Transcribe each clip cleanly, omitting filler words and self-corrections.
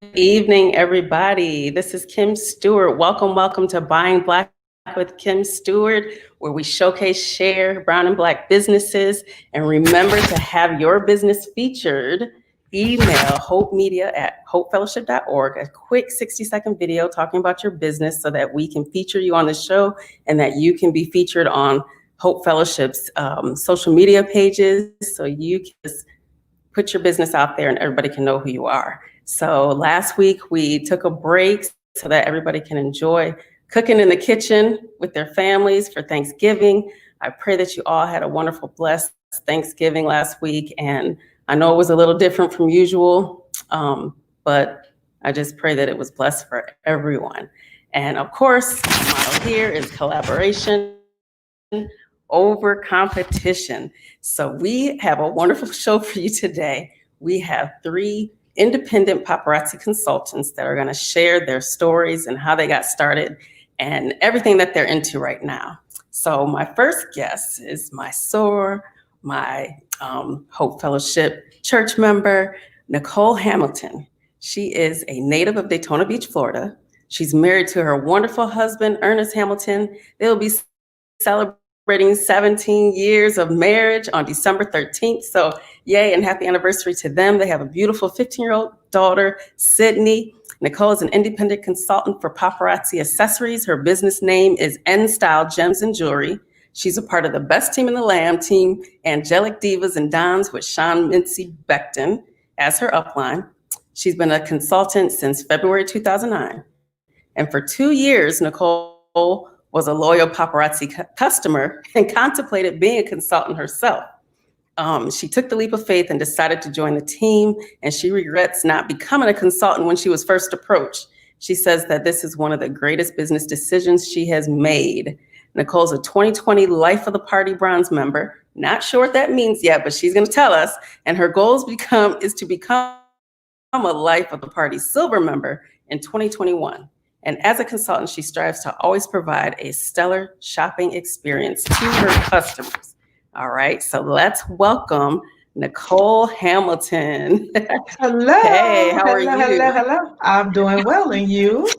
evening, everybody. This is Kim Steward. Welcome to Buying Black with Kim Steward, where we showcase, share brown and black businesses. And remember to have your business featured. Email hopemedia@hopefellowship.org, a quick 60-second video talking about your business so that we can feature you on the show and that you can be featured on Hope Fellowship's social media pages so you can just put your business out there and everybody can know who you are. So last week we took a break so that everybody can enjoy cooking in the kitchen with their families for Thanksgiving. I pray that you all had a wonderful, blessed Thanksgiving last week. And I know it was a little different from usual, but I just pray that it was blessed for everyone. And of course, the motto here is collaboration over competition. So we have a wonderful show for you today. We have 3 independent paparazzi consultants that are going to share their stories and how they got started and everything that they're into right now. So my first guest is my SOAR, my Hope Fellowship church member, Nicole Hamilton. She is a native of Daytona Beach, Florida. She's married to her wonderful husband, Ernest Hamilton. They'll be celebrating 17 years of marriage on December 13th. So yay and happy anniversary to them. They have a beautiful 15-year-old daughter, Sydney. Nicole is an independent consultant for paparazzi accessories. Her business name is N Style Gems and Jewelry. She's a part of the Best Team in the Land team, Angelic Divas and Dons with Sean Mincy Beckton as her upline. She's been a consultant since February 2009. And for 2 years, Nicole was a loyal paparazzi customer and contemplated being a consultant herself. She took the leap of faith and decided to join the team, and she regrets not becoming a consultant when she was first approached. She says that this is one of the greatest business decisions she has made. Nicole's a 2020 Life of the Party Bronze member. Not sure what that means yet, but she's going to tell us. And her goal is to become a Life of the Party Silver member in 2021. And as a consultant, she strives to always provide a stellar shopping experience to her customers. All right, so let's welcome Nicole Hamilton. Hello. Hey, how are you? Hello. I'm doing well, and you?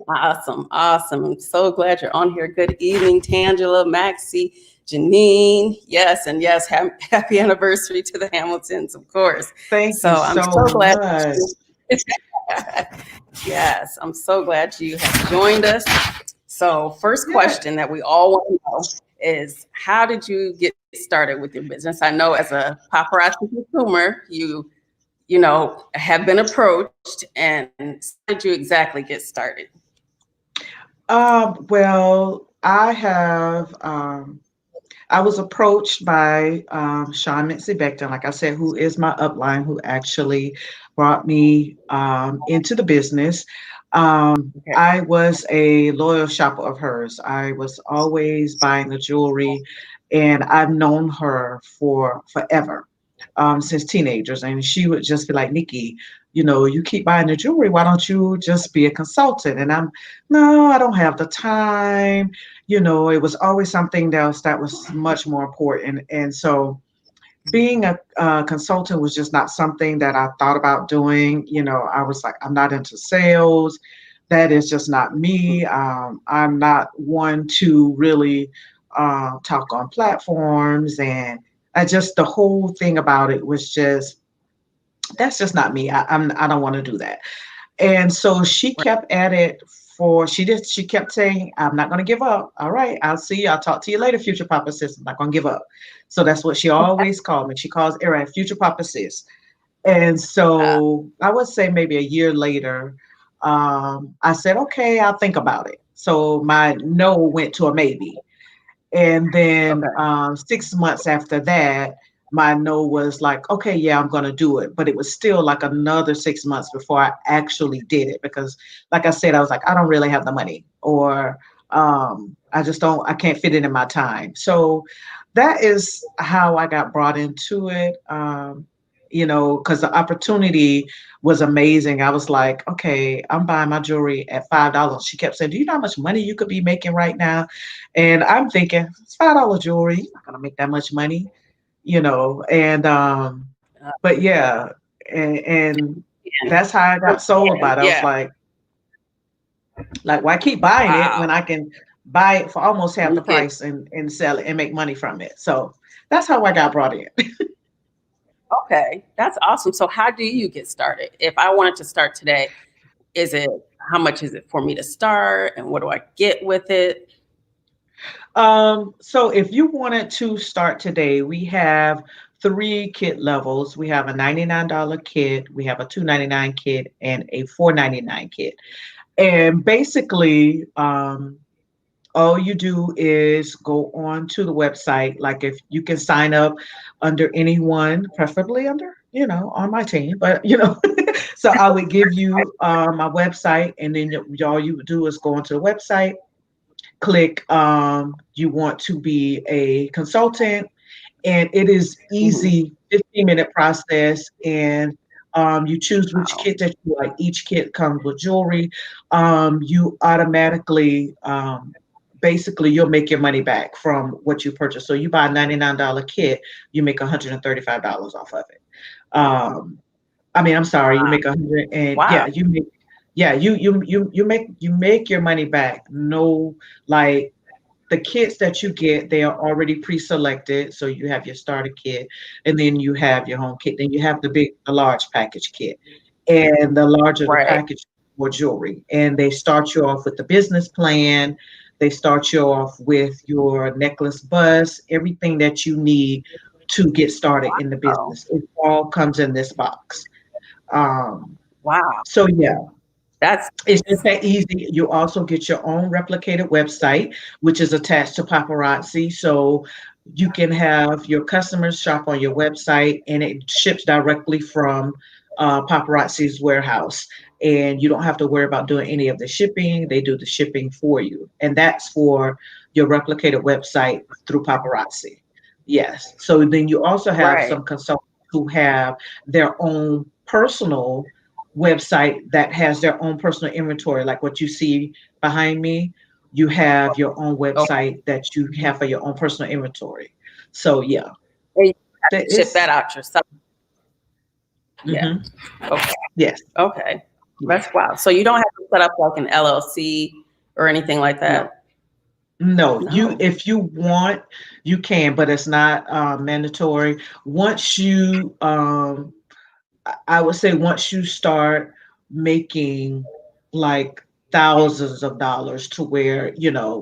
Awesome. I'm so glad you're on here. Good evening, Tangela, Maxie, Janine. Yes, and yes, happy anniversary to the Hamiltons, of course. Thank So you I'm so so glad. much. Yes, I'm so glad you have joined us. So first question that we all want to know is, how did you get started with your business? I know as a paparazzi consumer, you have been approached, and how did you exactly get started? Well, I was approached by Sean Mincy Beckton, like I said, who is my upline, who actually brought me into the business. Okay. I was a loyal shopper of hers. I was always buying the jewelry, and I've known her for forever, since teenagers. And she would just be like, Nikki, you keep buying the jewelry. Why don't you just be a consultant? And no, I don't have the time. It was always something else that was much more important. And so being a consultant was just not something that I thought about doing. I was like, I'm not into sales. That is just not me. I'm not one to really talk on platforms. And the whole thing about it was just, that's just not me. I don't want to do that. And so she kept at it she kept saying, I'm not going to give up. All right, I'll see you. I'll talk to you later, future Papa Sis. I'm not going to give up. So that's what she always called me. She calls Erin future Papa Sis. And Uh, so I would say maybe a year later, I said, okay, I'll think about it. So my no went to a maybe. And then okay. 6 months after that, my no was like, okay, yeah, I'm going to do it. But it was still like another 6 months before I actually did it because, like I said, I was like, I don't really have the money, or I can't fit it in my time. So that is how I got brought into it. Because the opportunity was amazing. I was like, okay, I'm buying my jewelry at $5. She kept saying, do you know how much money you could be making right now? And I'm thinking, it's $5 jewelry. You're not gonna make that much money. And Uh, but yeah, and That's how I got sold by it. I was Yeah. like, why keep buying it Wow. when I can buy it for almost half You the get price and sell it and make money from it? So that's how I got brought in. okay. That's awesome. So how do you get started? If I wanted to start today, is it how much is it for me to start and what do I get with it? So if you wanted to start today, we have three kit levels. We have a $99 kit, we have a $2.99 kit, and a $4.99 kit. And basically, all you do is go on to the website. Like if you can sign up under anyone, preferably under, on my team, but so I would give you my website, and then all you would do is go onto the website, click you want to be a consultant, and it is Mhm. easy 15-minute process, and you choose which Wow. kit that you like. Each kit comes with jewelry. You automatically basically you'll make your money back from what you purchase. So you buy a $99 kit, you make $135 off of it. I mean, I'm sorry, you Wow. make 100, and Wow. yeah, you make your money back. No, like the kits that you get, they are already pre-selected. So you have your starter kit, and then you have your home kit. Then you have the large package kit, and the larger the Right. package, more jewelry. And they start you off with the business plan. They start you off with your necklace bust, everything that you need to get started in the Oh, business. It all comes in this box. Um, wow. so yeah, That's it's just that easy. You also get your own replicated website, which is attached to Paparazzi. So you can have your customers shop on your website, and it ships directly from Paparazzi's warehouse. And you don't have to worry about doing any of the shipping. They do the shipping for you. And that's for your replicated website through Paparazzi. Yes. So then you also have right. some consultants who have their own personal website that has their own personal inventory, like what you see behind me. You have your own Okay. website that you have for your own personal inventory. So yeah, And you have that to ship is. that out yourself. Yeah. Hmm. Okay. Yes. Okay. Yes. That's wow. So you don't have to set up like an LLC or anything like No. that? No. You, No. if you want, you can, but it's not mandatory. Once you I would say once you start making like thousands of dollars, to where,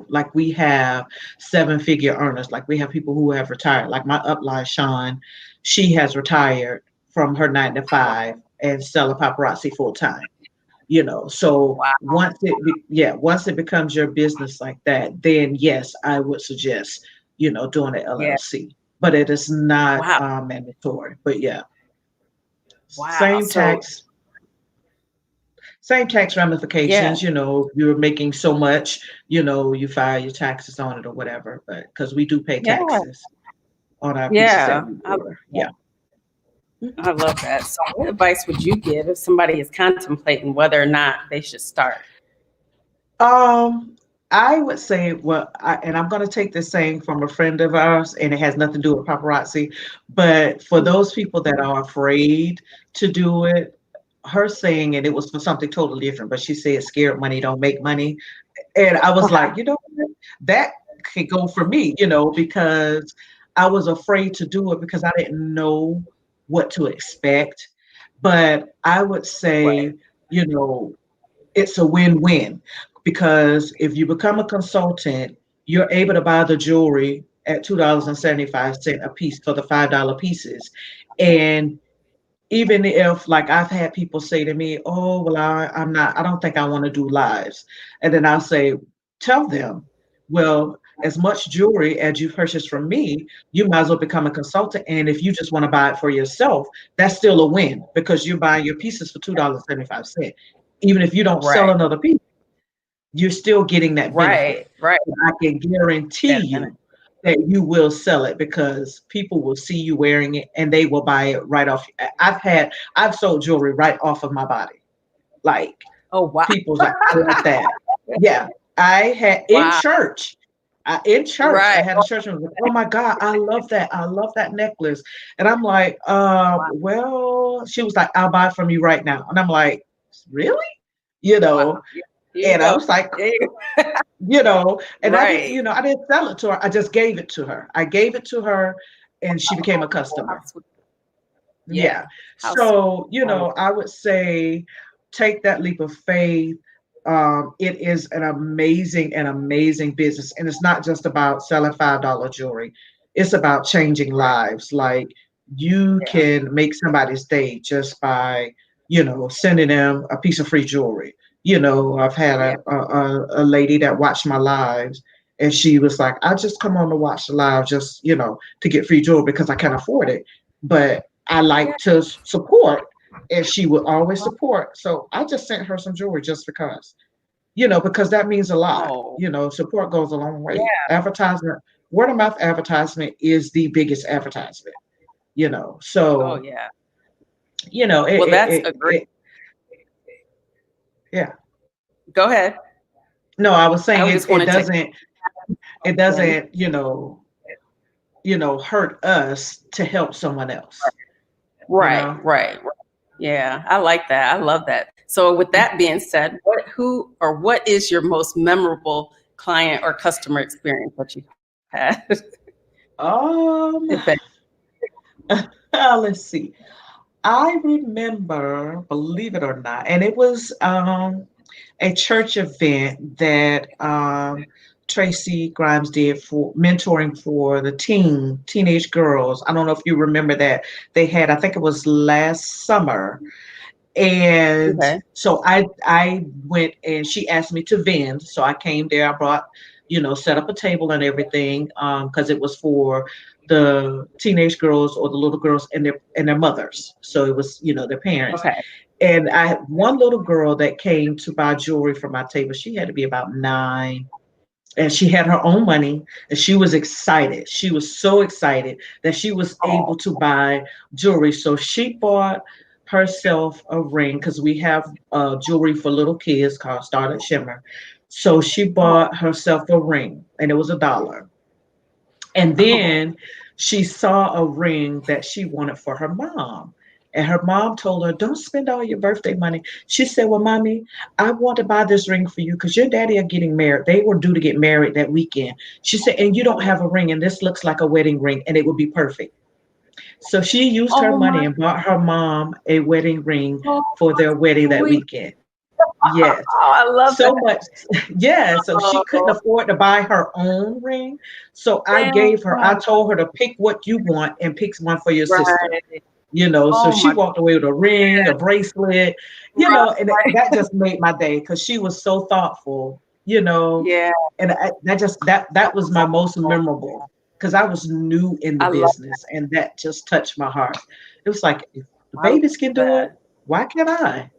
like we have seven-figure earners, like we have people who have retired, like my upline, Sean, she has retired from her 9 to 5 and selling paparazzi full time. So Wow. once it becomes your business like that, then yes, I would suggest, doing an Yeah. LLC, but it is not Wow. mandatory. But yeah, Wow. same So tax same tax yeah. ramifications. You're making so much, you file your taxes on it or whatever, but because we do pay Yeah. taxes on our pieces that Yeah. we I love order. that. Yeah. Mhm. I love that. So what advice would you give if somebody is contemplating whether or not they should start? Um, I would say, well, and I'm going to take this saying from a friend of ours, and it has nothing to do with paparazzi, but for Mhm. those people that are afraid to do it, her saying, and it was for something totally different, but she said, scared money don't make money. And I was like, what? That could go for me, because I was afraid to do it because I didn't know what to expect. But I would Right. say, you know, it's a win-win, because if you become a consultant, you're able to buy the jewelry at $2.75 a piece for the $5 pieces. And even if, like, I've had people say to me, oh, well, I don't think I want to do lives. And then I'll say, tell them, well, as much jewelry as you purchase from me, you might as well become a consultant. And if you just want to buy it for yourself, that's still a win, because you're buying your pieces for $2.75. Even if you don't sell Right. another piece, you're still getting that benefit. Right. Right. But I can guarantee That benefit. you that you will sell it, because people will see you wearing it and they will buy it right off. I've sold jewelry right off of my body. Like, Oh wow. people's like, I like that. Yeah. I had in Wow. church. In church, I Right. had a church member, like, oh my God, I love that. I love that necklace. And I'm like, Wow. well, she was like, I'll buy it from you right now. And I'm like, really? You Wow. know, Yeah. Here you and I go. was like, There you go. and Right. I didn't sell it to her. I just gave it to her. I gave it to her and she became a Oh, how customer. sweet. Yeah. Yeah. How sweet. So, I love I would say take that leap of faith. It is an amazing business. And it's not just about selling $5 jewelry. It's about changing right. lives. Like you Yeah. can make somebody's day just by, sending them a piece of free jewelry. I've had Yeah. a lady that watched my lives and she was like, I just come on to watch the live just, to get free jewelry because I can't afford it. But I Yeah. like to support, and she would always support. So I just sent her some jewelry just because that means a lot. Oh, Support goes a long way. yeah. Advertisement, word of mouth advertisement is the biggest advertisement. Oh, So yeah. it Well, it, that's it, a great. it yeah. Go ahead. No, I was I saying just it wanted to. doesn't it And doesn't hurt us to help someone else. You right, know. right, right. Yeah, I like that. I love that. So, with that being said, what is your most memorable client or customer experience that you've had? Um, If any? let's see. I remember, believe it or not, and it was a church event that Tracy Grimes did for mentoring for the teenage girls. I don't know if you remember that they had. I think it was last summer, and Okay. so I went and she asked me to vend. So I came there. I brought, set up a table and everything because it was for the teenage girls or the little girls and their mothers. So it was, their parents. Okay. And I had one little girl that came to buy jewelry from my table. She had to be about 9. And she had her own money and she was excited. She was so excited that she was Oh, able to buy jewelry. So she bought herself a ring because we have jewelry for little kids called Starlit Shimmer. So she oh, bought herself a ring and it was $1. And oh, then she saw a ring that she wanted for her mom. And her mom told her, don't spend all your birthday money. She said, well, mommy, I want to buy this ring for you because your daddy are getting married. They were due to get married that weekend. She said, and you don't have a ring, and this looks like a wedding ring, and it would be perfect. So she used her oh money my, and bought her mom a wedding ring oh, for their wedding that sweet. weekend. Yes. Oh, I love So that. much. Yeah. So she couldn't Oh, afford to buy her own ring. So I yeah. told her to pick what you want and pick one for your sister. Right. So Oh she my, walked away with a ring, a bracelet, right, and that just made my day because she was so thoughtful, yeah. and that was my most memorable because I was new in the I love business and that just touched my heart. It was like, if the I love babies can do it, that. why can't I?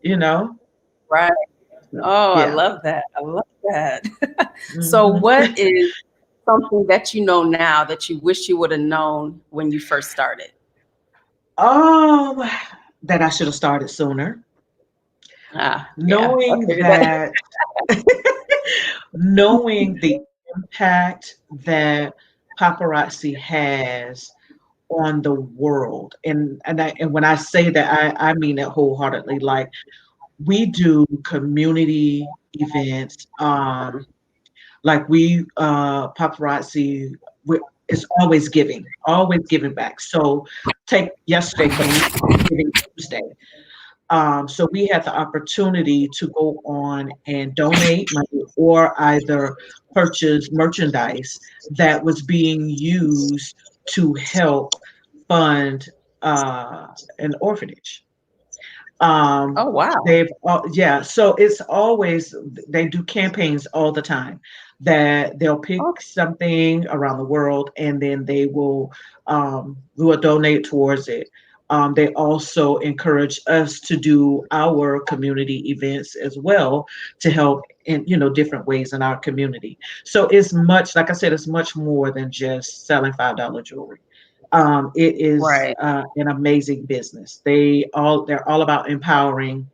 Right. So, Oh, I yeah. love that. I love that. So, hmm what is something that you know now that you wish you would have known when you first started? Um, that I should have started sooner. Ah, yeah, I Knowing figured that. that, knowing the impact that paparazzi has on the world, and when I say that, I mean it wholeheartedly. Like we do community events, like we paparazzi. It's always giving back. So take yesterday for instance, Giving Tuesday. So we had the opportunity to go on and donate money or either purchase merchandise that was being used to help fund an orphanage. Oh, wow. Yeah, so it's always, they do campaigns all the time that they'll pick Okay. something around the world and then we will donate towards it. They also encourage us to do our community events as well to help in different ways in our community. So it's much, like I said, it's much more than just selling $5 jewelry. It is Right. an amazing business. They're all about empowering,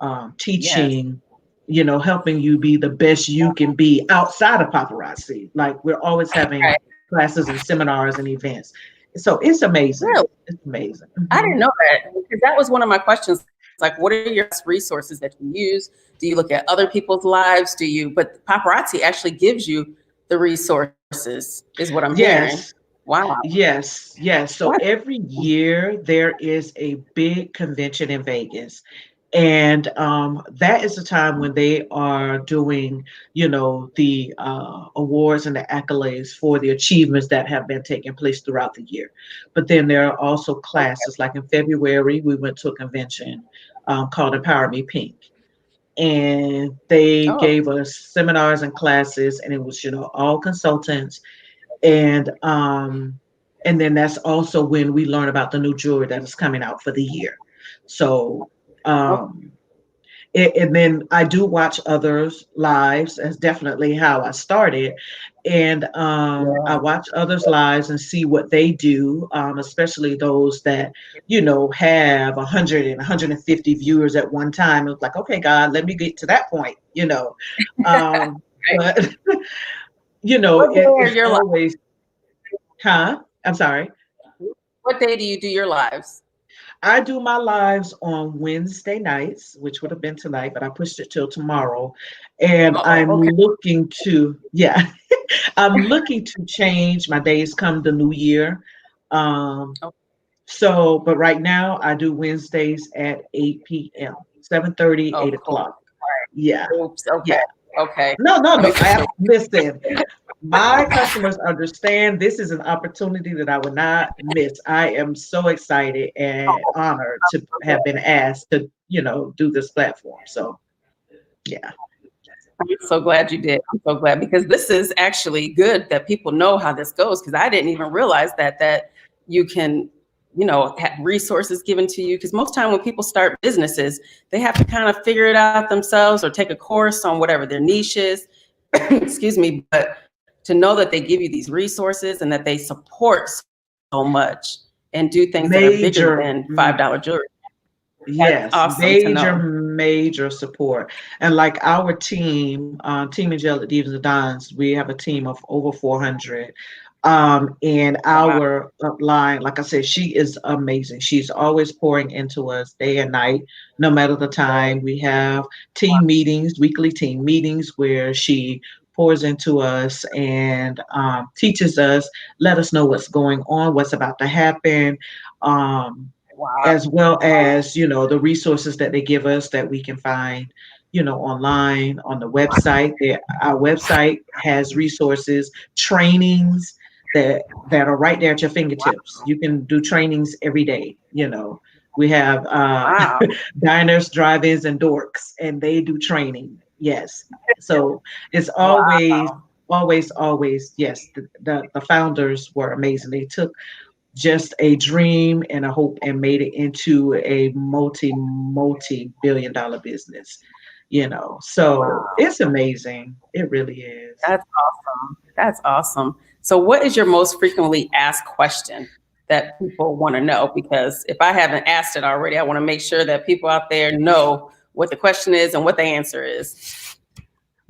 Yes. teaching, helping you be the best you can be outside of paparazzi. Like we're always having Right. classes and seminars and events. So it's amazing. Really? It's amazing. I didn't know that, because that was one of my questions. Like, what are your resources that you use? Do you look at other people's lives? But paparazzi actually gives you the resources, is what I'm hearing. Yes. Wow. Yes, yes. So What? every year there is a big convention in Vegas. And that is the time when they are doing, the awards and the accolades for the achievements that have been taking place throughout the year. But then there are also classes. Like in February, we went to a convention called Empower Me Pink. And they Oh, gave us seminars and classes, and it was, all consultants, and then that's also when we learn about the new jewelry that is coming out for the year. So okay. um and then I do watch others lives. That's definitely how I started. And I Yeah. watch others lives and see what they do, especially those that, have 100 and 150 viewers at one time. It was like, okay, God, let me get to that point. Right. But, What day are it's your lives? always, huh? I'm sorry. What day do you do your lives? I do my lives on Wednesday nights, which would have been tonight, but I pushed it till tomorrow. And Uh-oh. I'm Okay. looking to, yeah, I'm looking to change my days come the new year. Um, Oh, but right now I do Wednesdays at 8 p.m., 7:30, oh, 8 cool. o'clock. Yeah, Oops. Okay. yeah. Okay. No, no, no. Making sure. Listen, my customers understand this is an opportunity that I would not miss. I am so excited and honored to have been asked to, do this platform. So, yeah. I'm so glad you did. I'm so glad, because this is actually good that people know how this goes, because I didn't even realize that you can, have resources given to you. Because most time when people start businesses, they have to kind of figure it out themselves or take a course on whatever their niche is. Excuse me. But to know that they give you these resources and that they support so much and do things that are bigger Major. than $5 jewelry. That's Yes, awesome to major, know. major support. And like our team, Team Angelic Divas and Dons, we have a team of over 400. And Wow. our upline, like I said, she is amazing. She's always pouring into us day and night, no matter the time. We have team meetings, weekly team meetings, where she pours into us and teaches us, let us know what's going on, what's about to happen. Um, Wow. as well as the resources that they give us that we can find online on the website. Our website has resources, trainings that are right there at your fingertips. You can do trainings every day. We have Wow. diners, drive-ins, and dorks, and they do training. Yes. So it's always, Wow. always, always, yes. The founders were amazing. They took just a dream and a hope and made it into a multi billion-dollar business. So Wow. it's amazing. It really is. That's awesome. That's awesome. So what is your most frequently asked question that people want to know? Because if I haven't asked it already, I want to make sure that people out there know what the question is and what the answer is.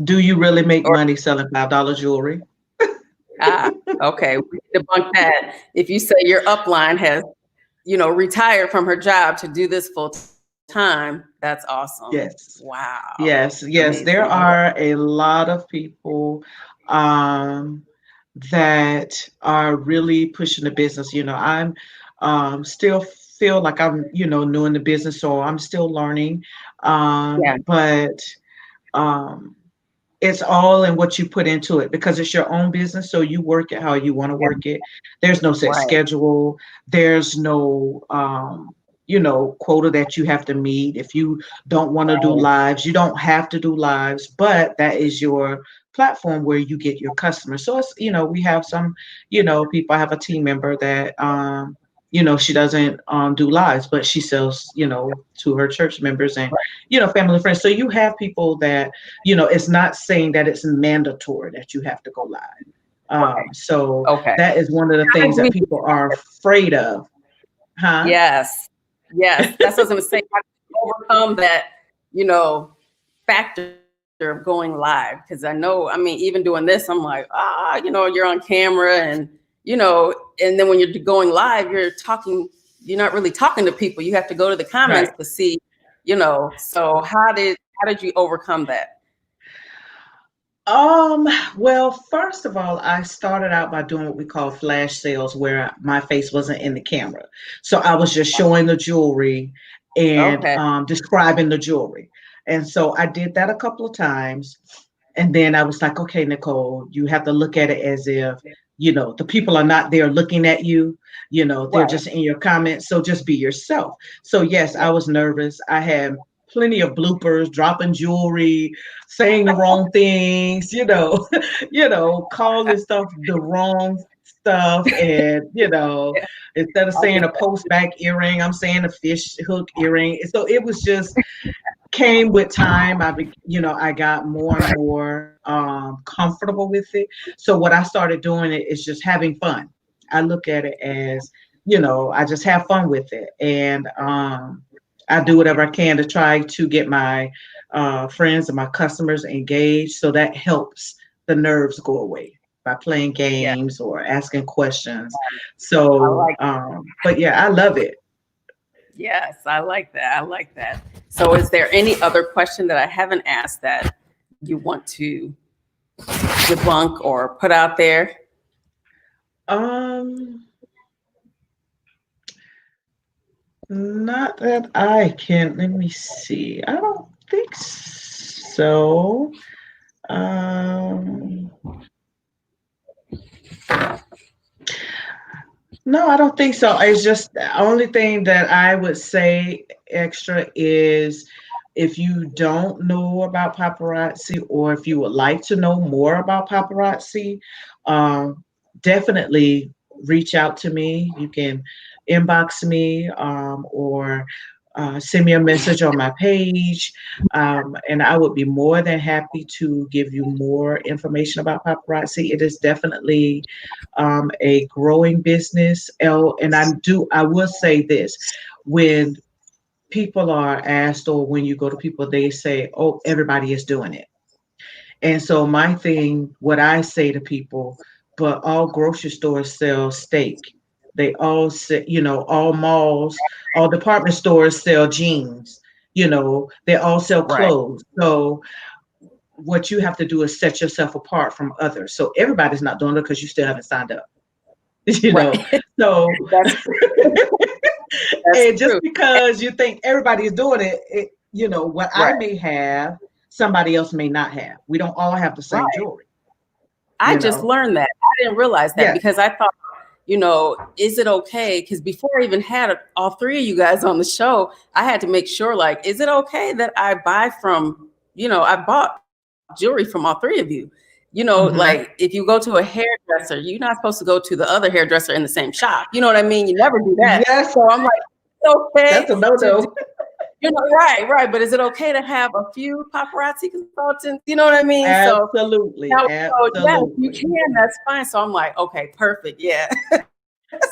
Do you really make Or, money selling $5 jewelry? ah, okay, we debunk that. If you say your upline has, retired from her job to do this full time, that's awesome. Yes. Wow. Yes, yes. There Amazing. I love are a lot of people um, that are really pushing the business. I'm still feel like I'm, new in the business, so I'm still learning. Yeah. But um, it's all in what you put into it because it's your own business. So you work it how you want to Yeah. work it. There's no set Right. schedule. There's no, quota that you have to meet. If you don't want to do Right. lives, you don't have to do lives, but that is your platform where you get your customers. So it's, we have some, people. I have a team member that, she doesn't do lives, but she sells, to her church members and, family and friends. So you have people that, it's not saying that it's mandatory that you have to go live. Right. So Okay. that is one of the How things do we that people are afraid of. Huh? Yes. Yes. That's what I was going to say. How do you overcome that, factor of going live? Because I know, I mean, even doing this, I'm like, you're on camera and, and then when you're going live, you're not really talking to people. You have to go to the comments Right. to see, so how did you overcome that? Well, first of all, I started out by doing what we call flash sales where my face wasn't in the camera. So I was just showing the jewelry and Okay. describing the jewelry. And so I did that a couple of times. And then I was like, okay, Nicole, you have to look at it as if, the people are not there looking at you, they're Right. just in your comments. So just be yourself. So yes, I was nervous. I had plenty of bloopers, dropping jewelry, saying the wrong things, calling stuff the wrong stuff. And, Yeah, instead of I saying get a post back earring, I'm saying a fish hook earring. So it was just came with time. I got more and more comfortable with it. So what I started doing it is just having fun. I look at it as, I just have fun with it. And I do whatever I can to try to get my friends and my customers engaged. So that helps the nerves go away by playing yeah. games or asking questions. I So, like but yeah, I love it. Yes, I like that. I like that. So is there any other question that I haven't asked that you want to debunk or put out there? Um, Not that I can. Let me see. I don't think so. Um, no, I don't think so. It's just the only thing that I would say extra is if you don't know about paparazzi or if you would like to know more about paparazzi, um, definitely reach out to me. You can inbox me or send me a message on my page, and I would be more than happy to give you more information about paparazzi. It is definitely a growing business. And I will say this: when people are asked, or when you go to people, they say, "Oh, everybody is doing it." And so my thing, what I say to people, but all grocery stores sell steak. They all say, all malls, all department stores sell jeans. They all sell Right. clothes. So what you have to do is set yourself apart from others. So everybody's not doing it because you still haven't signed up. you know. Right. So That's that's and just true. because you think everybody is doing it, what I Right. may have, somebody else may not have. We don't all have the same Right. jewelry, I you just know. learned that. I didn't realize that Yes. because I thought, is it okay? Because before I even had all three of you guys on the show, I had to make sure, like, is it okay that I buy from, I bought jewelry from all three of you? Hmm. Like if you go to a hairdresser, you're not supposed to go to the other hairdresser in the same shop. You know what I mean? You never do that. Yes, So I'm like, it's okay that's a to no-no. right. But is it okay to have a few paparazzi consultants? You know what I mean? So Absolutely, now, so yes, you absolutely. can. That's fine. So I'm like, okay, perfect. Yeah.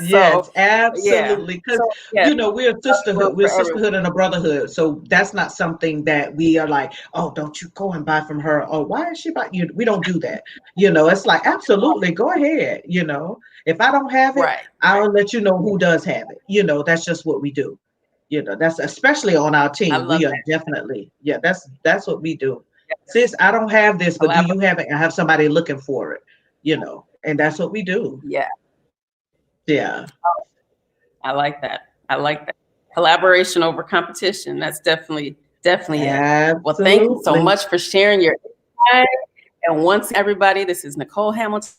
Yes, So yeah. absolutely. Because So yeah, we're a sisterhood, room we're a for everyone. sisterhood and a brotherhood. So that's not something that we are like, oh, don't you go and buy from her. Oh, why is she buying you? We don't do that. It's like absolutely, go ahead. If I don't have it, Right. I'll let you know who does have it. That's just what we do. That's especially on our I team. love We are that. definitely, yeah, that's what we do. Yeah. Sis, I don't have this, but do you Collaborate. have it? I have somebody looking for it, and that's what we do. Yeah. Yeah. I like that. I like that. Collaboration over competition. That's definitely it. Well, thank you so Absolutely. much for sharing your insight. And once everybody, this is Nicole Hamilton.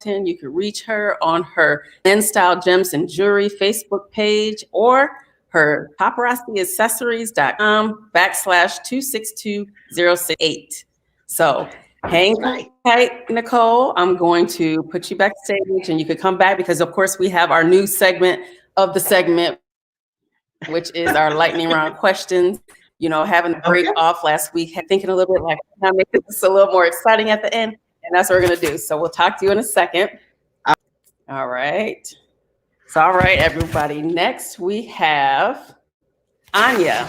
You can reach her on her Men Style Gems and Jewelry Facebook page or her paparazziaccessories.com/262068. So hang That's right. tight, Nicole. I'm going to put you backstage and you could come back because, of course, we have our new segment of the segment, which is our lightning round questions. Having a break Okay. off last week, thinking a little bit like, how to make this a little more exciting at the end. And that's what we're going to do. So we'll talk to you in a second. All right. So, all right, everybody. Next, we have Anya.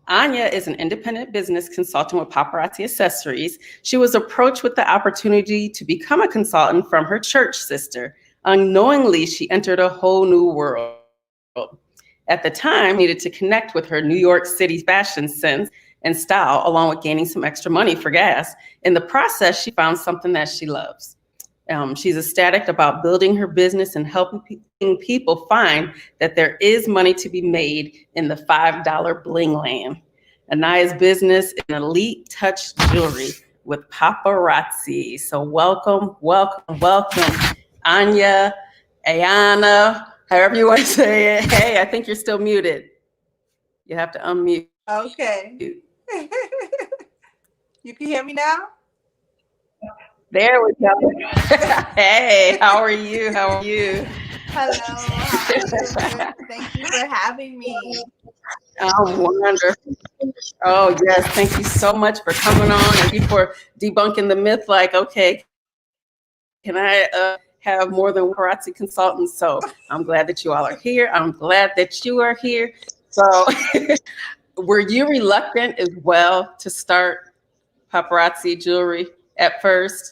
Anya is an independent business consultant with Paparazzi Accessories. She was approached with the opportunity to become a consultant from her church sister. Unknowingly, she entered a whole new world. At the time, she needed to connect with her New York City fashion sense and style, along with gaining some extra money for gas. In the process, she found something that she loves. She's ecstatic about building her business and helping people find that there is money to be made in the $5 bling land. Anaya's business is an elite touch jewelry with paparazzi. So welcome, welcome, welcome, Anya, Ayana, however you want to say it. Hey, I think you're still muted. You have to unmute. Okay. You can hear me now? There we go. Hey, how are you? How are you? Hello, how are you? Thank you for having me. Oh, wonderful. Oh, yes. Thank you so much for coming on. Thank you for debunking the myth. Like, okay, can I have more than one paparazzi consultant? So I'm glad that you all are here. I'm glad that you are here. So, were you reluctant as well to start paparazzi jewelry at first?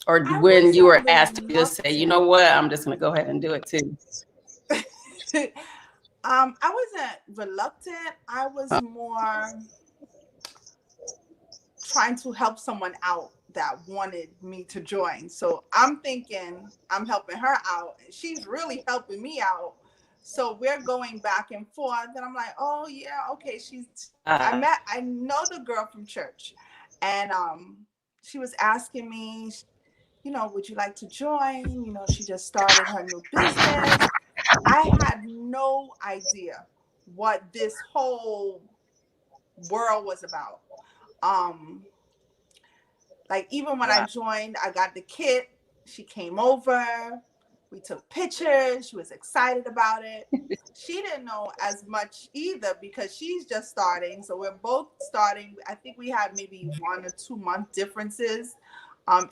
Or when you were I asked to wasn't just say, you know what, reluctant. I'm just going to go ahead and do it too? I wasn't reluctant. I was more trying to help someone out that wanted me to join. So I'm thinking I'm helping her out. She's really helping me out. So we're going back and forth. And I'm like, oh yeah, okay. I know the girl from church. And she was asking me, would you like to join? She just started her new business. I had no idea what this whole world was about. Um, Like even when I Wow. joined, I got the kit. She came over. We took pictures. She was excited about it. She didn't know as much either because she's just starting. So we're both starting. I think we had maybe 1 or 2 month differences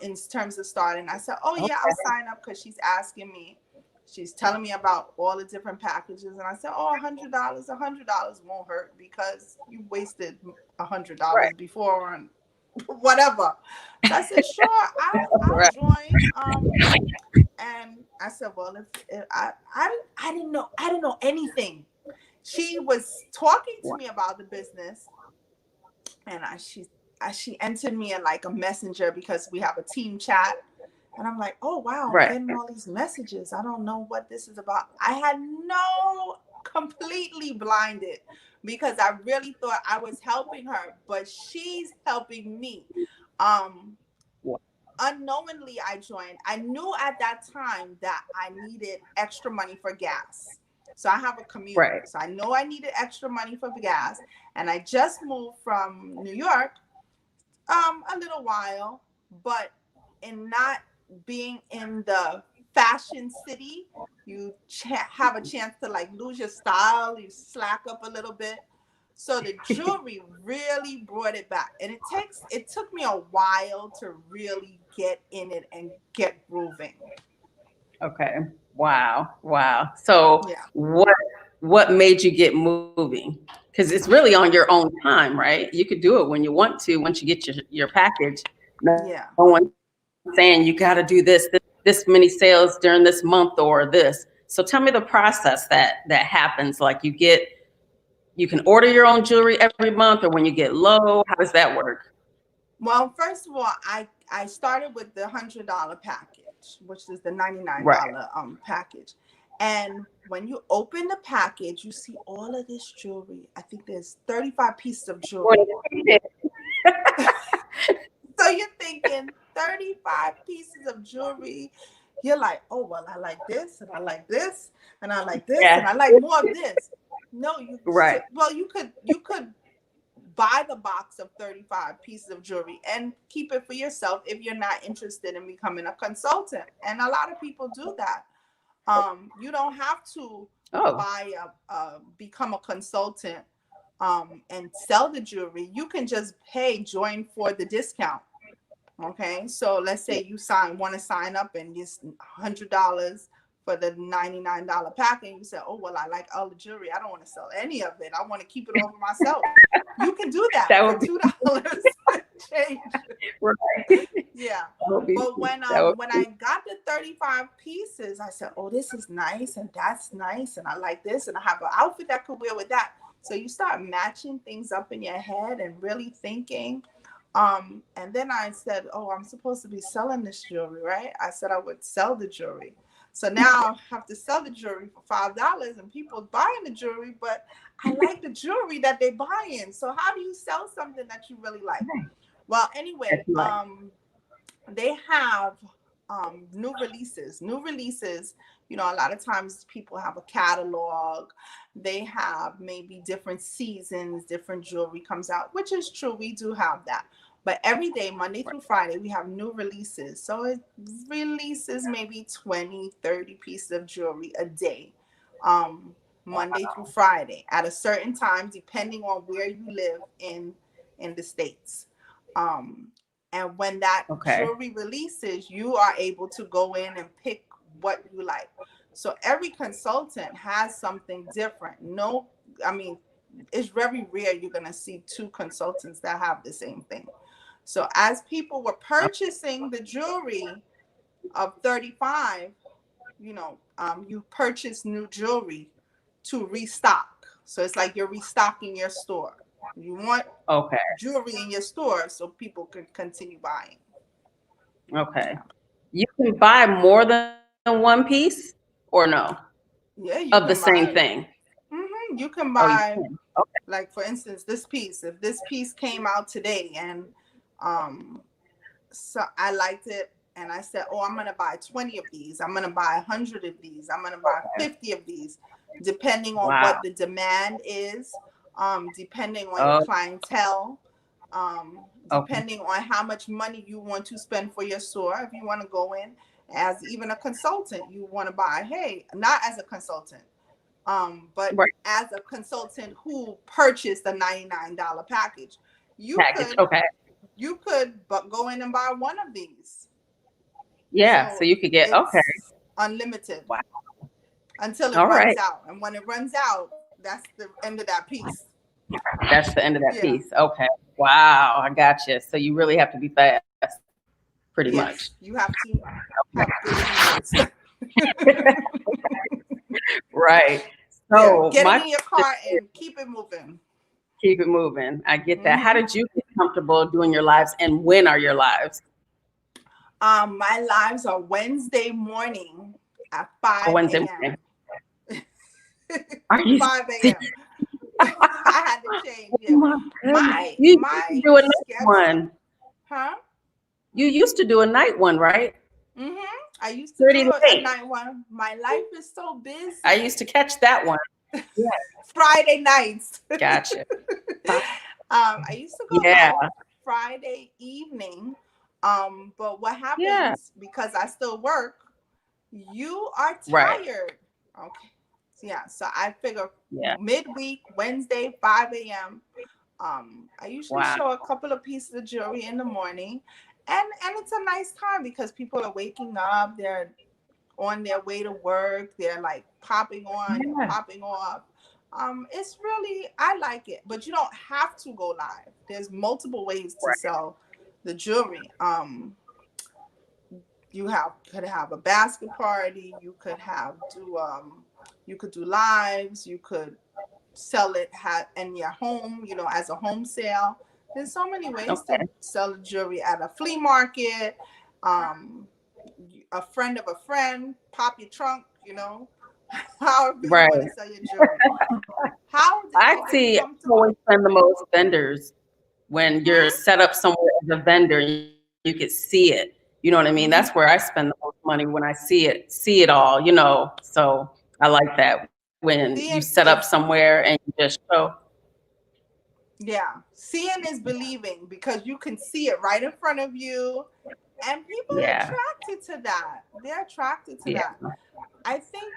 in terms of starting. I said, oh yeah, I'll sign up because she's asking me. She's telling me about all the different packages. And I said, oh, $100 won't hurt because you wasted Right. $100 before on whatever. So I said, sure, I'll Right. join. And I said, well, if I didn't know anything. She was talking to me about the business, and she entered me in like a messenger because we have a team chat. And I'm like, oh wow, I'm Right. getting all these messages. I don't know what this is about. I had no completely blinded because I really thought I was helping her, but she's helping me. Um, Unknowingly I joined. I knew at that time that I needed extra money for gas. So I have a commute. Right. So I know I needed extra money for gas. And I just moved from New York a little while, but in not being in the fashion city, you have a chance to like lose your style, you slack up a little bit. So the jewelry really brought it back. And it took me a while to really get in it and get grooving. Okay. Wow. Wow. So Yeah. what made you get moving? Because it's really on your own time, right? You could do it when you want to once you get your package. No Yeah. one's saying you got to do this many sales during this month or this. So tell me the process that happens. Like you can order your own jewelry every month, or when you get low, how does that work? Well, first of all, I started with the $100 package, which is the Right. $99 package. And when you open the package, you see all of this jewelry. I think there's 35 pieces of jewelry. So you're thinking 35 pieces of jewelry. You're like, oh well, I like this and I like this and I like this and Yeah. I like more of this. No, Right. you could buy the box of 35 pieces of jewelry and keep it for yourself if you're not interested in becoming a consultant. And a lot of people do that. You don't have to Oh, become a consultant and sell the jewelry. You can just join for the discount. Okay, so let's say you want to sign up and it's $100 for the $99 pack, and you said, oh, well, I like all the jewelry, I don't want to sell any of it, I want to keep it all for myself, you can do that, That for would be $2 change. right. Yeah. That would be, But when that would I got the 35 pieces, I said, oh, this is nice, and that's nice, and I like this, and I have an outfit that could wear with that. So you start matching things up in your head and really thinking. And then I said, oh, I'm supposed to be selling this jewelry, right? I said I would sell the jewelry. So now I have to sell the jewelry for $5, and people buying the jewelry, but I like the jewelry that they're buying. So how do you sell something that you really like? Well, anyway, they have new releases. You know, a lot of times people have a catalog. They have maybe different seasons, different jewelry comes out, which is true. We do have that. But every day, Monday through Friday, we have new releases. So it releases maybe 20, 30 pieces of jewelry a day, Monday through Friday at a certain time, depending on where you live in the States. And when that jewelry releases, you are able to go in and pick what you like. So every consultant has something different. No, I mean, it's very rare you're going to see two consultants that have the same thing. So as people were purchasing the jewelry of 35, you know, you purchase new jewelry to restock. So it's like you're restocking your store. You want jewelry in your store so people can continue buying. Okay. You can buy more than one piece or no? Yeah, you of can the same buy. thing. You can Oh, you buy, can. Okay. like for instance, this piece. If this piece came out today and so I liked it, and I said, oh, I'm gonna buy 20 of these. I'm gonna buy 100 of these. I'm gonna buy 50 of these, depending on what the demand is, depending on your clientele, depending on how much money you want to spend for your store. If you want to go in as even a consultant, you want to buy, hey, not as a consultant, but as a consultant who purchased a $99 package, you could but go in and buy one of these. Yeah, so you could get unlimited. Wow. Until it runs out. And when it runs out, that's the end of that piece. That's the end of that piece. Okay. Wow, I got you. So you really have to be fast, pretty much. You have to have good Right. So get it in your car and keep it moving. Keep it moving. I get that. How did you get comfortable doing your lives, and when are your lives? My lives are Wednesday morning at 5 a.m. Are you 5 a.m. I had to change. Yeah. You my do a night one. Huh? You used to do a night one, right? I used to do a night one. My life is so busy. I used to catch that one. Yeah. Friday nights. Gotcha. I used to go out Friday evening. But what happens, because I still work, you are tired. Okay. Yeah. So I figure midweek, Wednesday, 5 a.m. I usually show a couple of pieces of jewelry in the morning. And it's a nice time because people are waking up, they're on their way to work, they're like popping on and popping off. It's really, I like it, but you don't have to go live. There's multiple ways to sell the jewelry. You could have a basket party, you could do lives, you could sell it in your home, you know, as a home sale. There's so many ways to sell jewelry at a flea market, a friend of a friend, pop your trunk, you know, however you want to sell your jewelry. I see always spend the most vendors when you're set up somewhere as a vendor, you could see it. You know what I mean? That's where I spend the most money, when I see it all, you know. So I like that when you set up somewhere and you just show. Yeah, seeing is believing, because you can see it right in front of you, and people are attracted to that. They're attracted to that. I think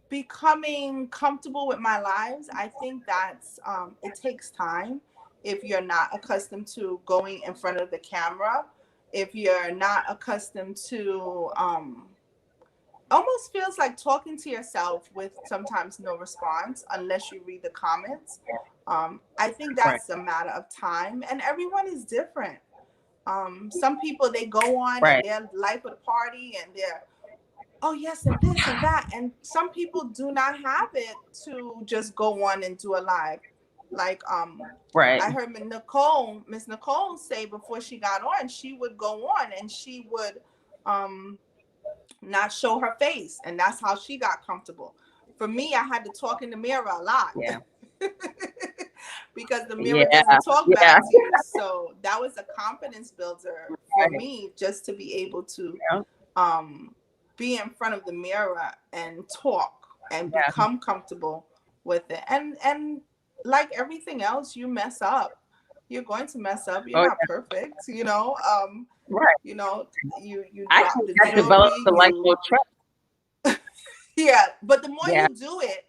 becoming comfortable with my lives, I think that's it takes time. If you're not accustomed to going in front of the camera, if you're not accustomed to almost feels like talking to yourself with sometimes no response unless you read the comments. I think that's a matter of time, and everyone is different. Some people, they go on and Right. their life of the party and they're, oh yes, and this and that. And some people do not have it to just go on and do a live. Like Right. I heard Miss Nicole say before she got on, she would go on and she would not show her face, and that's how she got comfortable. For me, I had to talk in the mirror a lot. Yeah. Because the mirror Yeah. doesn't talk Yeah. back to you. So that was a confidence builder for me, just to be able to be in front of the mirror and talk and become comfortable with it. And like everything else, you mess up. You're going to mess up. You're not perfect, you know. Right. You know, you I drop think the that develops the like no trust. Yeah, but the more you do it,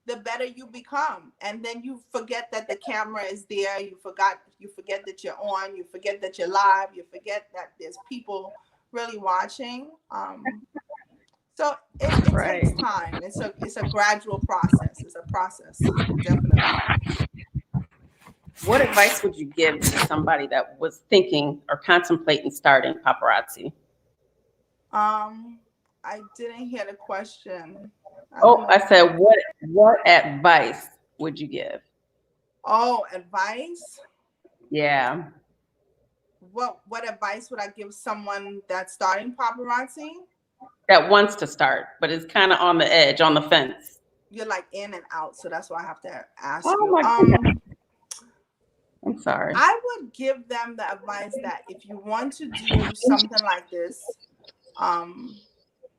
the better you become. And then you forget that the camera is there. You forget that you're on. You forget that you're live. You forget that there's people really watching. So it takes time. It's a gradual process. It's a process, definitely. What advice would you give to somebody that was thinking or contemplating starting paparazzi? I didn't hear the question. I said, what advice would you give? Oh, advice? Yeah. What advice would I give someone that's starting paparazzi? That wants to start, but is kind of on the edge, on the fence. You're like in and out, so that's why I have to ask Oh you. my goodness. I'm sorry. I would give them the advice that if you want to do something like this,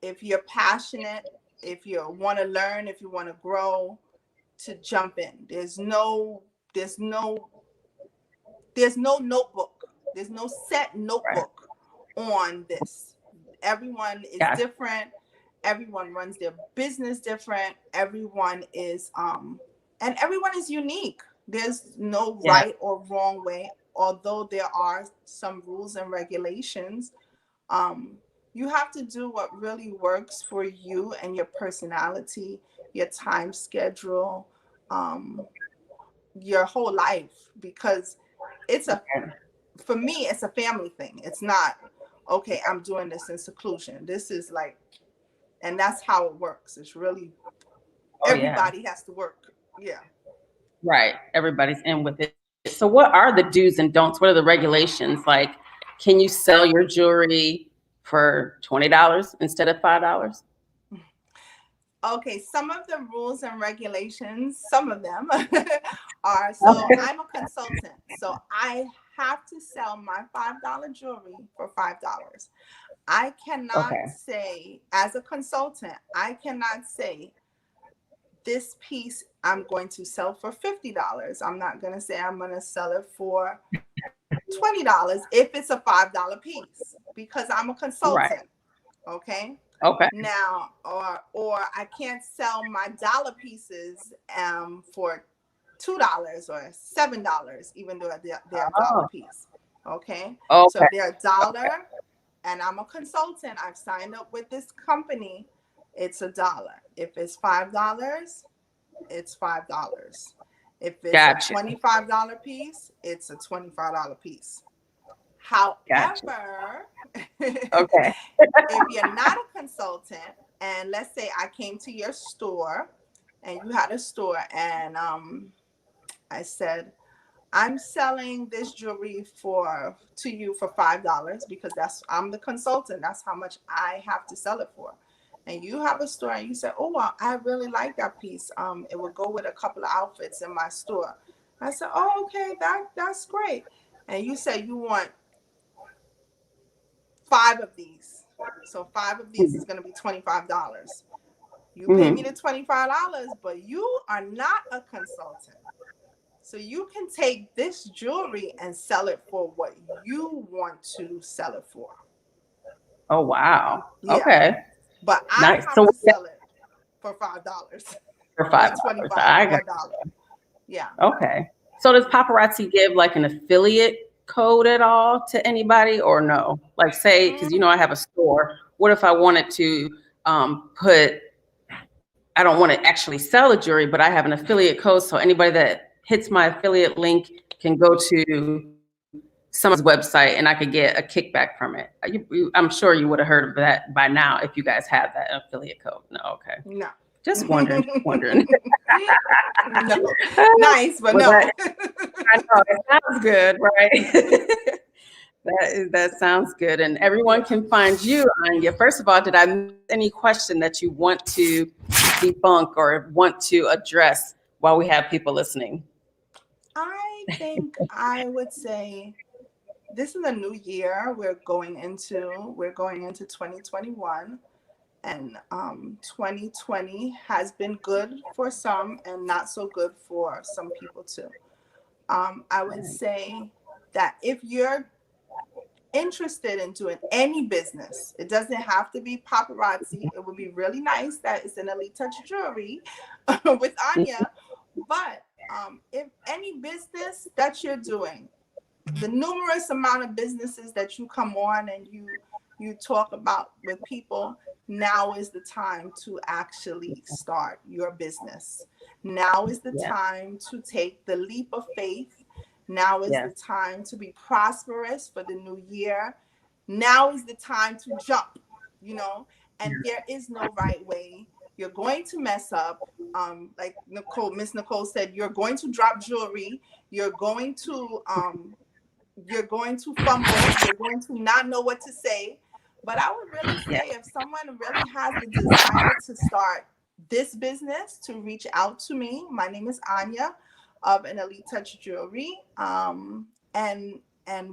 if you're passionate, if you want to learn, if you want to grow, to jump in. There's no notebook. There's no set notebook on this. Everyone is different. Everyone runs their business different. Everyone is and everyone is unique. There's no right or wrong way, although there are some rules and regulations. You have to do what really works for you and your personality, your time schedule, your whole life, because for me, it's a family thing. It's not, okay, I'm doing this in seclusion. This is like, and that's how it works. It's really, everybody has to work. Yeah. Right. Everybody's in with it. So what are the do's and don'ts? What are the regulations? Like, can you sell your jewelry for $20 instead of $5? Okay, some of the rules and regulations, some of them are, so I'm a consultant, so I have to sell my $5 jewelry for $5. I cannot say, as a consultant, I cannot say, this piece I'm going to sell for $50. I'm not going to say I'm going to sell it for $20 if it's a $5 piece, because I'm a consultant. Okay. Now, or I can't sell my dollar pieces for $2 or $7, even though they're a dollar piece. Okay. So they're $1, and I'm a consultant. I've signed up with this company. It's $1. If it's $5, it's $5. If it's a $25 piece, it's a $25 piece. However, if you're not a consultant, and let's say I came to your store and you had a store, and I said, I'm selling this jewelry to you for $5, because I'm the consultant. That's how much I have to sell it for. And you have a store and you say, oh, well, I really like that piece. It would go with a couple of outfits in my store. I said, oh, okay, that's great. And you say you want 5 of these. So 5 of these is going to be $25. You pay me the $25, but you are not a consultant. So you can take this jewelry and sell it for what you want to sell it for. Oh, wow. Yeah. Okay. But I have to sell it for $5. For $5. I got $1. Yeah. Okay. So does paparazzi give like an affiliate code at all to anybody, or no? Like, say, because I have a store. What if I wanted to put, I don't want to actually sell a jewelry, but I have an affiliate code. So anybody that hits my affiliate link can go to someone's website and I could get a kickback from it. I'm sure you would have heard of that by now if you guys had that affiliate code. No, okay. No. Just wondering. No. Nice, but well, no. I know, it sounds good, right? That sounds good. And everyone can find you, Anya. First of all, did I miss any question that you want to debunk or want to address while we have people listening? I think I would say this is a new year. We're going into 2021, and 2020 has been good for some and not so good for some people too. I would say that if you're interested in doing any business, it doesn't have to be paparazzi. It would be really nice that it's an Elite Touch Jewelry with Anya, but if any business that you're doing, the numerous amount of businesses that you come on and you talk about with people, now is the time to actually start your business. Now is the time to take the leap of faith. Now is the time to be prosperous for the new year. Now is the time to jump, and there is no right way. You're going to mess up. Like Miss Nicole said, you're going to drop jewelry. You're going to fumble. You're going to not know what to say. But I would really say if someone really has the desire to start this business, to reach out to me. My name is Anya of an Elite Touch Jewelry. And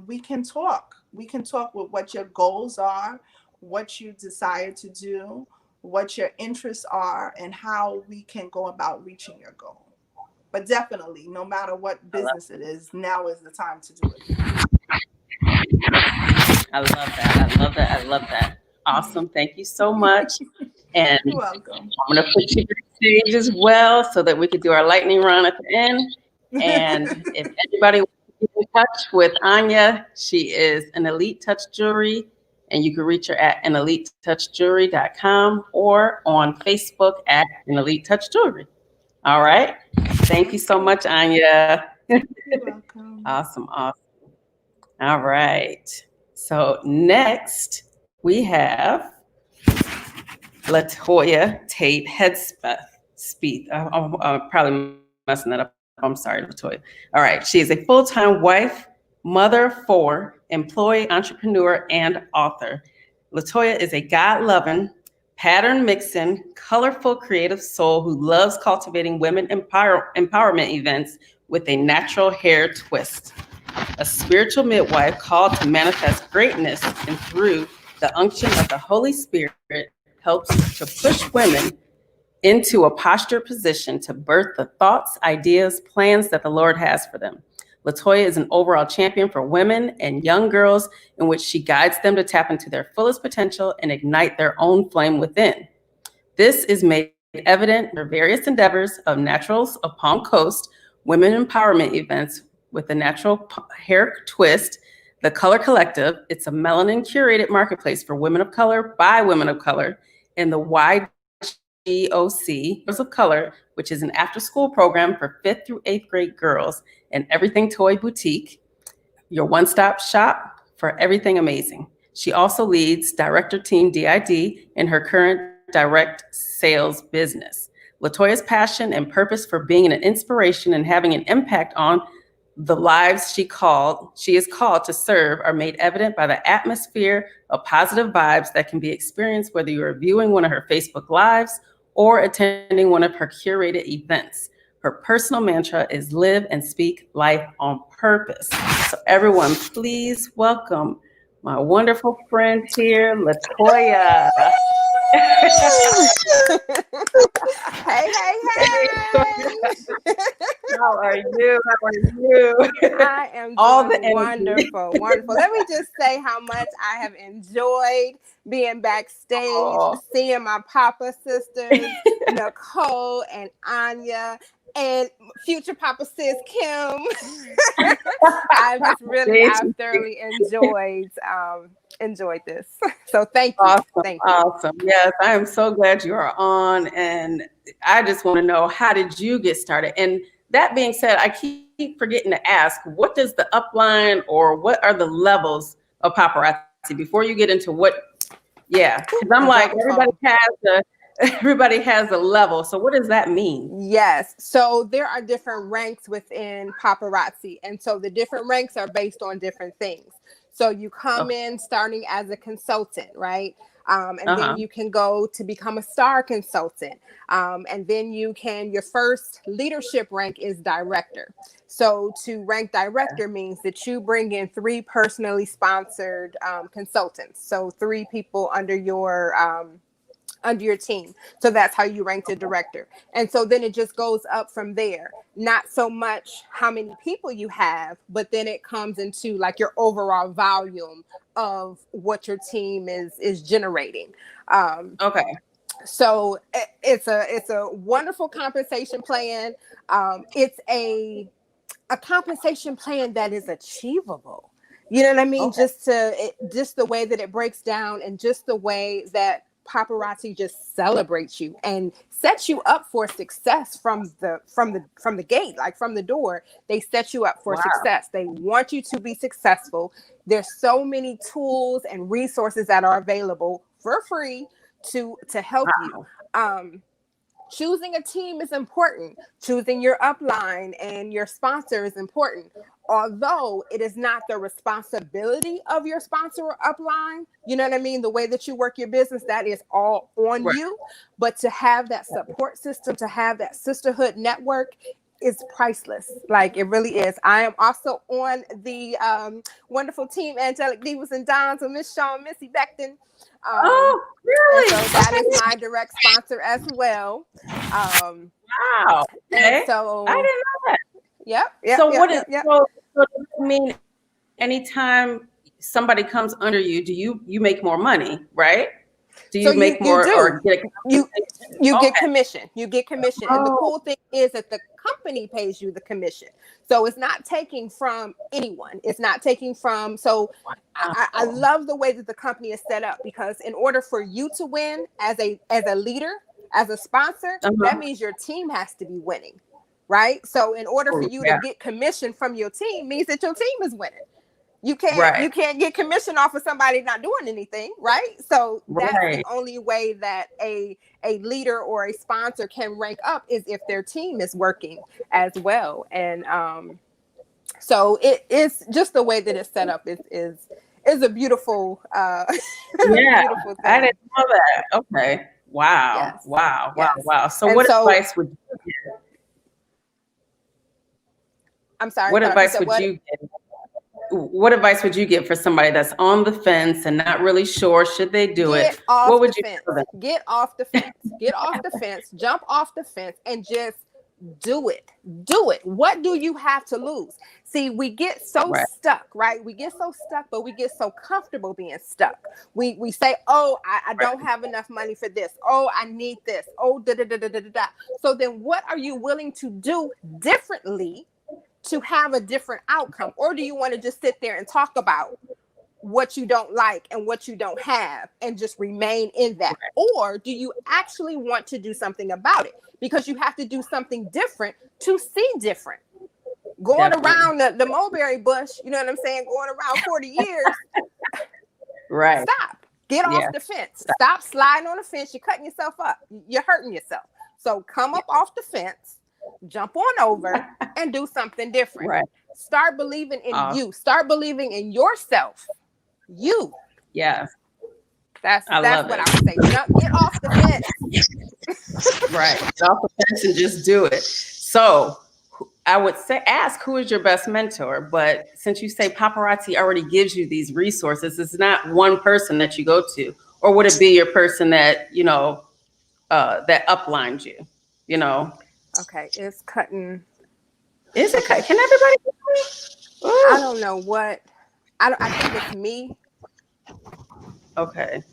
we can talk. We can talk with what your goals are, what you desire to do, what your interests are, and how we can go about reaching your goal. But definitely, no matter what business it is, now is the time to do it. I love that. Awesome. Thank you so much. And You're welcome. I'm going to put you on stage as well so that we could do our lightning round at the end. And if anybody wants to get in touch with Anya, she is an Elite Touch Jewelry, and you can reach her at anelitetouchjewelry.com or on Facebook at an Elite Touch Jewelry. All right. Thank you so much, Anya. You're welcome. Awesome. All right. So next we have Latoya Tate Headspeed. I'm probably messing that up. I'm sorry, Latoya. All right. She is a full-time wife, mother 4, employee, entrepreneur, and author. Latoya is a God-loving, pattern-mixing, colorful, creative soul who loves cultivating women empowerment events with a natural hair twist. A spiritual midwife called to manifest greatness, and through the unction of the Holy Spirit helps to push women into a postured position to birth the thoughts, ideas, plans that the Lord has for them. Latoya is an overall champion for women and young girls in which she guides them to tap into their fullest potential and ignite their own flame within. This is made evident in her various endeavors of Naturals of Palm Coast, women empowerment events with the natural hair twist, the Color Collective. It's a melanin curated marketplace for women of color by women of color, and the YGOC Girls of Color, which is an after-school program for 5th through 8th grade girls, and Everything Toy Boutique, your one-stop shop for everything amazing. She also leads Director Team DID in her current direct sales business. Latoya's passion and purpose for being an inspiration and having an impact on the lives she is called to serve are made evident by the atmosphere of positive vibes that can be experienced whether you are viewing one of her Facebook Lives or attending one of her curated events. Her personal mantra is live and speak life on purpose. So everyone, please welcome my wonderful friend here, Latoya. Hey. How are you? I am doing wonderful. Let me just say how much I have enjoyed being backstage, seeing my Papa sisters, Nicole and Anya, and future Papa Sis Kim. I've thoroughly enjoyed this. So thank you. Awesome. Thank you. Awesome. Yes, I am so glad you are on. And I just want to know, how did you get started? And that being said, I keep forgetting to ask, what does the upline, or what are the levels of paparazzi before you get into what? Yeah, because I'm like, everybody has a level. So what does that mean? Yes. So there are different ranks within paparazzi. And so the different ranks are based on different things. So you come in starting as a consultant, right? And then you can go to become a star consultant. And then your first leadership rank is director. So to rank director means that you bring in 3 personally sponsored consultants. So 3 people under your team. So that's how you rank the director. And so then it just goes up from there. Not so much how many people you have, but then it comes into like your overall volume of what your team is generating. So it's a wonderful compensation plan. It's a compensation plan that is achievable. You know what I mean? Just the way that it breaks down, and just the way that paparazzi just celebrates you and sets you up for success from the gate, like from the door. They set you up for success. They want you to be successful. There's so many tools and resources that are available for free to help you. Choosing a team is important. Choosing your upline and your sponsor is important. Although it is not the responsibility of your sponsor or upline, you know what I mean? The way that you work your business, that is all on you. But to have that support system, to have that sisterhood network is priceless. Like, it really is. I am also on the wonderful team, Angelic Divas and Dons, with Miss Shawn Missy Beckton. Really? So that is my direct sponsor as well. Wow. And so I didn't know that. Yep. So does it mean anytime somebody comes under you, do you make more money, right? Do you make more, or get you get commission? You get commission. And the cool thing is that the company pays you the commission. So it's not taking from anyone. It's not taking from. So I love the way that the company is set up, because in order for you to win as a leader, as a sponsor, that means your team has to be winning. Right. So in order for you to get commission from your team means that your team is winning. You can't get commission off of somebody not doing anything. Right. So that's the only way that a leader or a sponsor can rank up, is if their team is working as well. And so it is just the way that it's set up is a beautiful beautiful thing. I didn't know that. Okay. Wow. Yes. Wow. So what advice would you give? I'm sorry. What advice would you give? What advice would you give for somebody that's on the fence and not really sure, should they do it? What would you tell them? Get off the fence. Get off the fence. Jump off the fence and just do it. Do it. What do you have to lose? See, we get so stuck, right? We get so stuck, but we get so comfortable being stuck. We say, oh, I don't have enough money for this. Oh, I need this. Oh, da da da da da da. So then what are you willing to do differently to have a different outcome? Or do you want to just sit there and talk about what you don't like and what you don't have and just remain in that? Or do you actually want to do something about it? Because you have to do something different to see different. Going around the mulberry bush, you know what I'm saying? Going around 40 years. Stop. Get off the fence. Stop sliding on the fence. You're cutting yourself up. You're hurting yourself. So come up off the fence. Jump on over and do something different. Start believing in you. Start believing in yourself. You. Yes. That's what I would say. Get off the fence. Get off the fence and just do it. So I would ask, who is your best mentor? But since you say paparazzi already gives you these resources, it's not one person that you go to, or would it be your person that, that uplined you, Okay, it's cutting. Is it cutting? Can everybody hear me? I don't know what. I think it's me. Okay.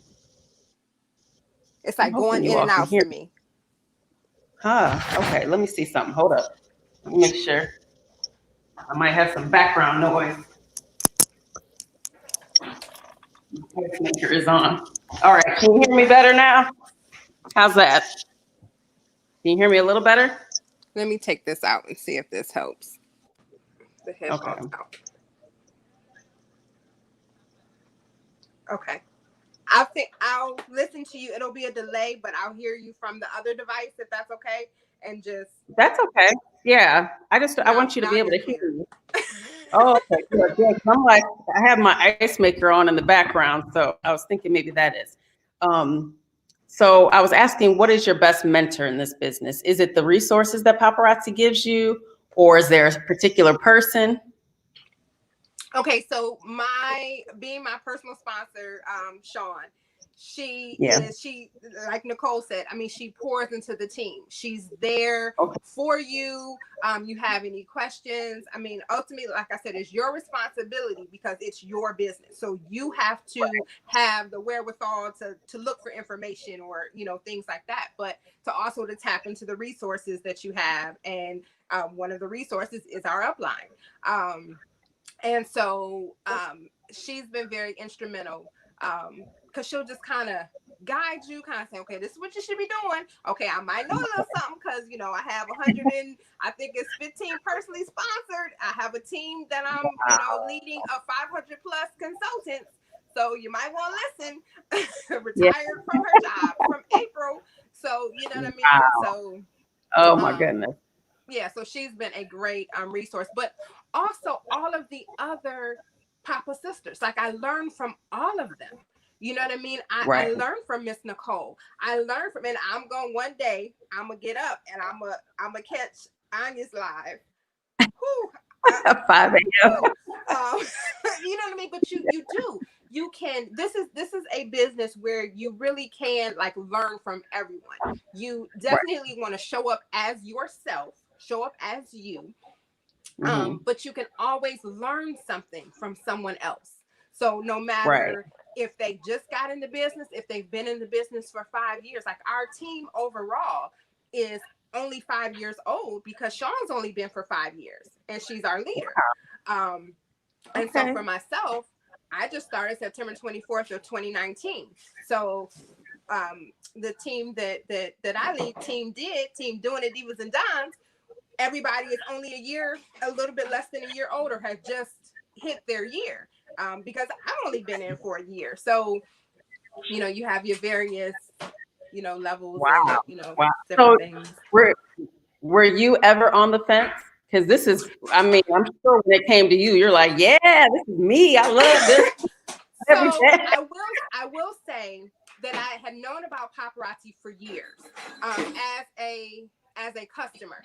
It's like going in and out for me. Okay, let me see something. Hold up. Let me make sure. I might have some background noise. Pacemaker is on. All right, can you hear me better now? How's that? Can you hear me a little better? Let me take this out and see if this helps. The headphones Okay. out. Okay. I think I'll listen to you. It'll be a delay, but I'll hear you from the other device if that's okay. And just That's okay. Yeah, I want you to be able to hear me. Oh, okay, good, good. I'm like, I have my ice maker on in the background, so I was thinking maybe that is. So I was asking, what is your best mentor in this business? Is it the resources that paparazzi gives you, or is there a particular person? Okay, so being my personal sponsor, Sean, she like Nicole said, I mean, she pours into the team. She's there for you. You have any questions? I mean, ultimately, like I said, it's your responsibility because it's your business. So you have to have the wherewithal to look for information or, things like that, but to also to tap into the resources that you have. And one of the resources is our upline. And so she's been very instrumental because she'll just kind of guide you, kind of say, okay, this is what you should be doing. Okay, I might know a little something because, I have 100 and I think it's 15 personally sponsored. I have a team that I'm, leading of 500 plus consultants. So you might want to listen. Retired from her job from April. So, you know what I mean? Wow. So, oh my goodness. Yeah, so she's been a great resource, but also all of the other Papa sisters. Like I learned from all of them. You know what I mean? I learned from Miss Nicole. I learned from, and I'm going one day, I'm gonna get up and I'm gonna catch Anya's live. 5 a.m. You know what I mean? But you do. You can. This is a business where you really can like learn from everyone. You definitely want to show up as yourself. Show up as you, but you can always learn something from someone else. So no matter if they just got in the business, if they've been in the business for 5 years, like our team overall is only 5 years old because Sean's only been for 5 years and she's our leader. And so for myself, I just started September 24th of 2019. So the team that I lead, Team Doing It Divas and Dons, everybody is only a little bit less than a year older, have just hit their year because I've only been in for a year. So, you have your various, levels and, different things. Were you ever on the fence? Because this is, I'm sure when it came to you, you're like, yeah, this is me. I love this. So I will say that I had known about paparazzi for years as a customer.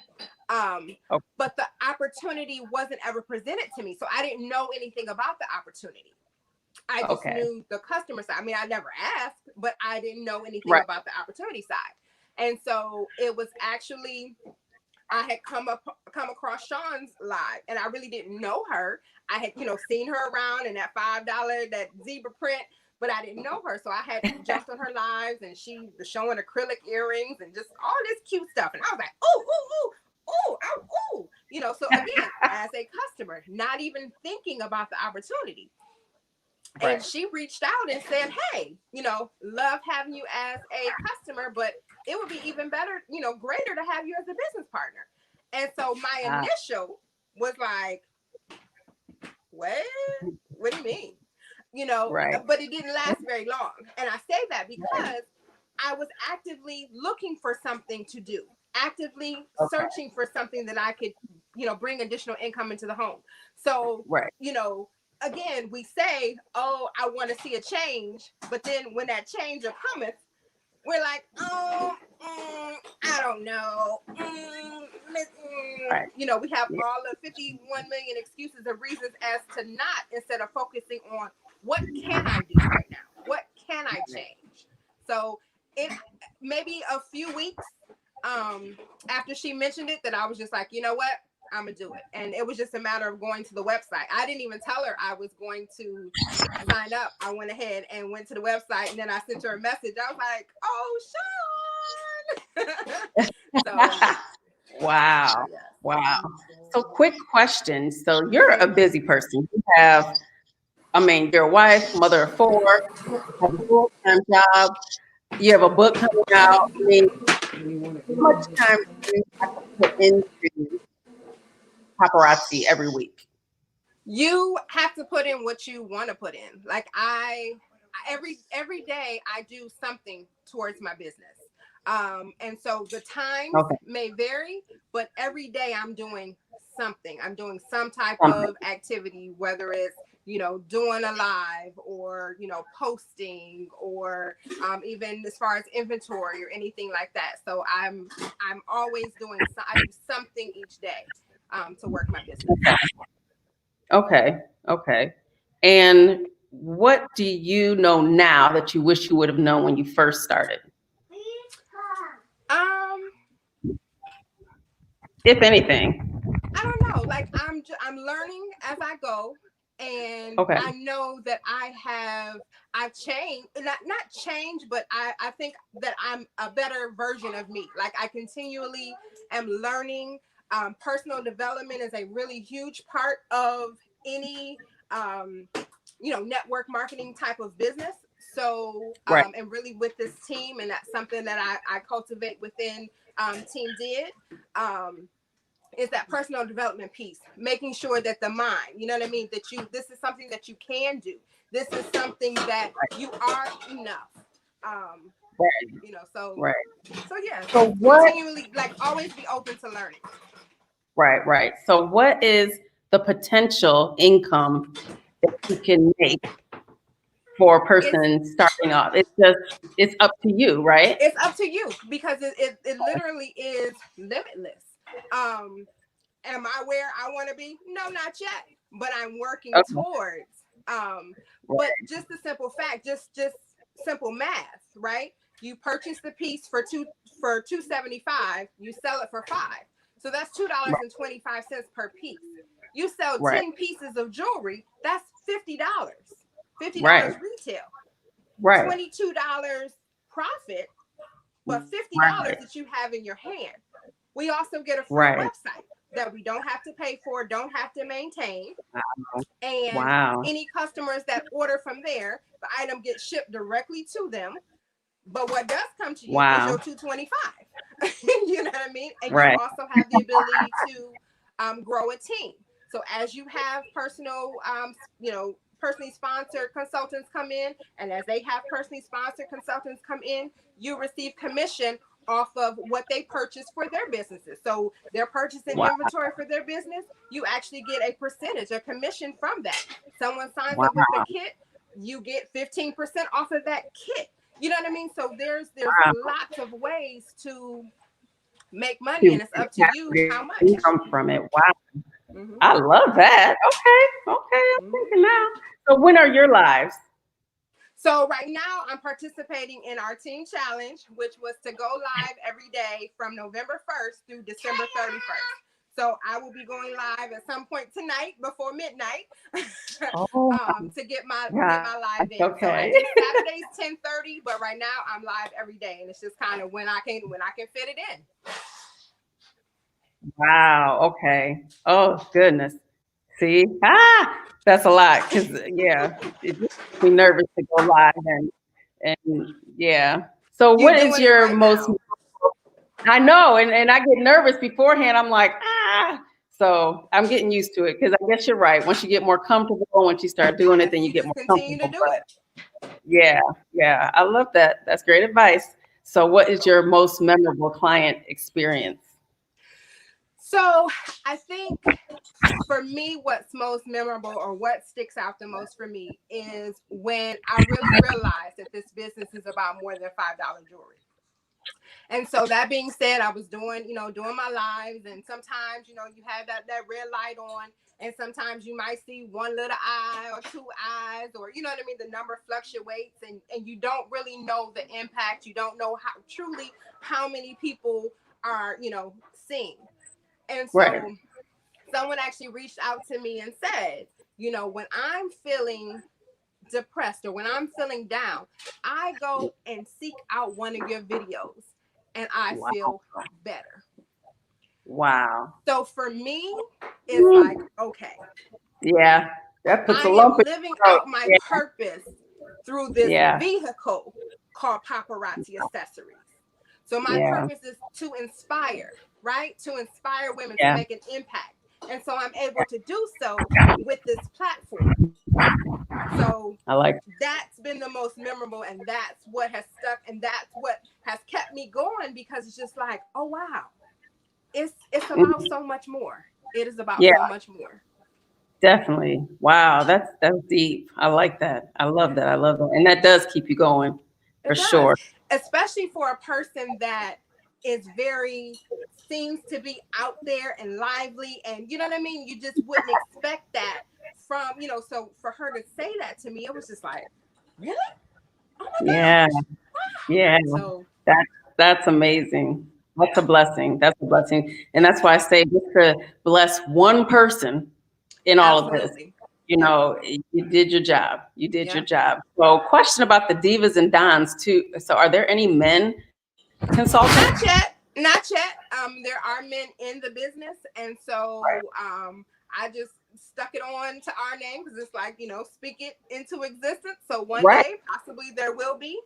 But the opportunity wasn't ever presented to me. So I didn't know anything about the opportunity. I just knew the customer side. I mean, I never asked, but I didn't know anything about the opportunity side. And so it was actually, I had come across Sean's live and I really didn't know her. I had, seen her around in that $5, that zebra print, but I didn't know her. So I had jumped on her lives and she was showing acrylic earrings and just all this cute stuff. And I was like, ooh. So again, as a customer, not even thinking about the opportunity. And she reached out and said, hey, love having you as a customer, but it would be even better, greater to have you as a business partner. And so my initial was like, what do you mean? But it didn't last very long. And I say that because I was actively looking for something to do, actively searching for something that I could, bring additional income into the home. So, again, we say, oh, I want to see a change. But then when that change cometh, we're like, oh, I don't know. We have all the 51 million excuses and reasons as to not, instead of focusing on what can I do right now? What can I change? So it maybe a few weeks after she mentioned it that I was just like, you know what? I'm gonna do it. And it was just a matter of going to the website. I didn't even tell her I was going to sign up. I went ahead and went to the website and then I sent her a message. I was like, oh, So Wow. yes. Wow. So quick question. So you're a busy person. You have, I mean, you're a wife, mother of four, have a full-time job, you have a book coming out. I mean, how much time do you have to put into paparazzi every week? You have to put in what you want to put in. Like every day I do something towards my business. And so the times Okay. may vary, but every day I'm doing something. I'm doing some type Something. of activity, whether it's, doing a live or, posting or even as far as inventory or anything like that. So I'm always I do something each day to work my business. Okay. Okay. And what do you know now that you wish you would have known when you first started? Um, If anything. I don't know. Like I'm learning as I go, and Okay. I know that I've changed, not changed, but I think that I'm a better version of me. Like I continually am learning. Personal development is a really huge part of any network marketing type of business. So Right. and really with this team, and that's something that I cultivate within Team Did. Is that personal development piece, making sure that the mind, you know what I mean, that this is something that you can do. This is something that you are enough. Right. So Right. so yeah, So what? continually, like, always be open to learning. Right. Right. So what is the potential income that you can make for a person starting off? It's up to you, right? It's up to you, because it literally is limitless. Am I where I want to be? No, not yet, but I'm working Okay. towards. But just the simple fact, just simple math, right? You purchase the piece for $2.75, you sell it for $5, so that's $2.25 per piece. You sell 10 pieces of jewelry, that's $50. $50 Right. retail, Right. $22 profit, but $50 Right. that you have in your hand. We also get a free Right. website that we don't have to pay for, don't have to maintain. And Wow. any customers that order from there, the item gets shipped directly to them. But what does come to you is your $2.25. You know what I mean? And Right. you also have the ability to grow a team. So as you have personally sponsored consultants come in, and as they have personally sponsored consultants come in, you receive commission off of what they purchase for their businesses. So they're purchasing inventory for their business, you actually get a percentage, a commission from that. Someone signs up with a kit, you get 15% off of that kit. You know what I mean? So there's lots of ways to make money, and it's up to you how much. Income from it. Wow. Mm-hmm. I love that. Okay. I'm thinking now. So when are your lives? So right now I'm participating in our team challenge, which was to go live every day from November 1st through December 31st. So I will be going live at some point tonight before midnight to get my live in. Okay. So I do Saturdays 10:30, but right now I'm live every day, and it's just kind of when I can fit it in. Wow. Okay. Oh goodness. See? That's a lot. Because it makes me nervous to go live and yeah. So what is your most? Now. I know, and I get nervous beforehand. I'm like, So I'm getting used to it, because I guess you're right. Once you get more comfortable, once you start doing it, then you get more comfortable. To do it. Yeah. I love that. That's great advice. So what is your most memorable client experience? So I think for me, what's most memorable, or what sticks out the most for me, is when I really realized that this business is about more than $5 jewelry. And so that being said, I was doing my lives, and sometimes, you have that red light on, and sometimes you might see one little eye or two eyes, or, you know what I mean? The number fluctuates, and you don't really know the impact. You don't know how many people are, seeing. And so someone actually reached out to me and said, when I'm feeling depressed or when I'm feeling down, I go and seek out one of your videos. and I Wow. feel better. Wow. So for me, it's like, okay, Yeah. That puts I a am lump in living your throat. out my Yeah. purpose through this Yeah. vehicle called Paparazzi Accessories. So my Yeah. purpose is to inspire, right? To inspire women to Yeah. make an impact. And so I'm able to do so with this platform. So I like it. that's been the most memorable, and that's what has stuck, and that's what has kept me going, because it's just like, oh wow, it's about so much more. It is about Yeah. so much more. Definitely. Wow. That's deep. I like that. I love that. I love that. And that does keep you going for It does, sure. especially for a person that is very, seems to be out there and lively, and you know what I mean. You just wouldn't expect that from, you know. So for her to say that to me, it was just like, really? Oh my Yeah. gosh! Yeah. So That's amazing. That's a blessing. That's a blessing. And that's why I say just to bless one person in all of this. absolutely, You know, you did your job. You did your yeah. job. So, question about the divas and dons too. So, are there any men consultants? Not yet. Not yet. There are men in the business, and so I just stuck it on to our name, because it's like, you know, speak it into existence. So one Right. day, possibly there will be.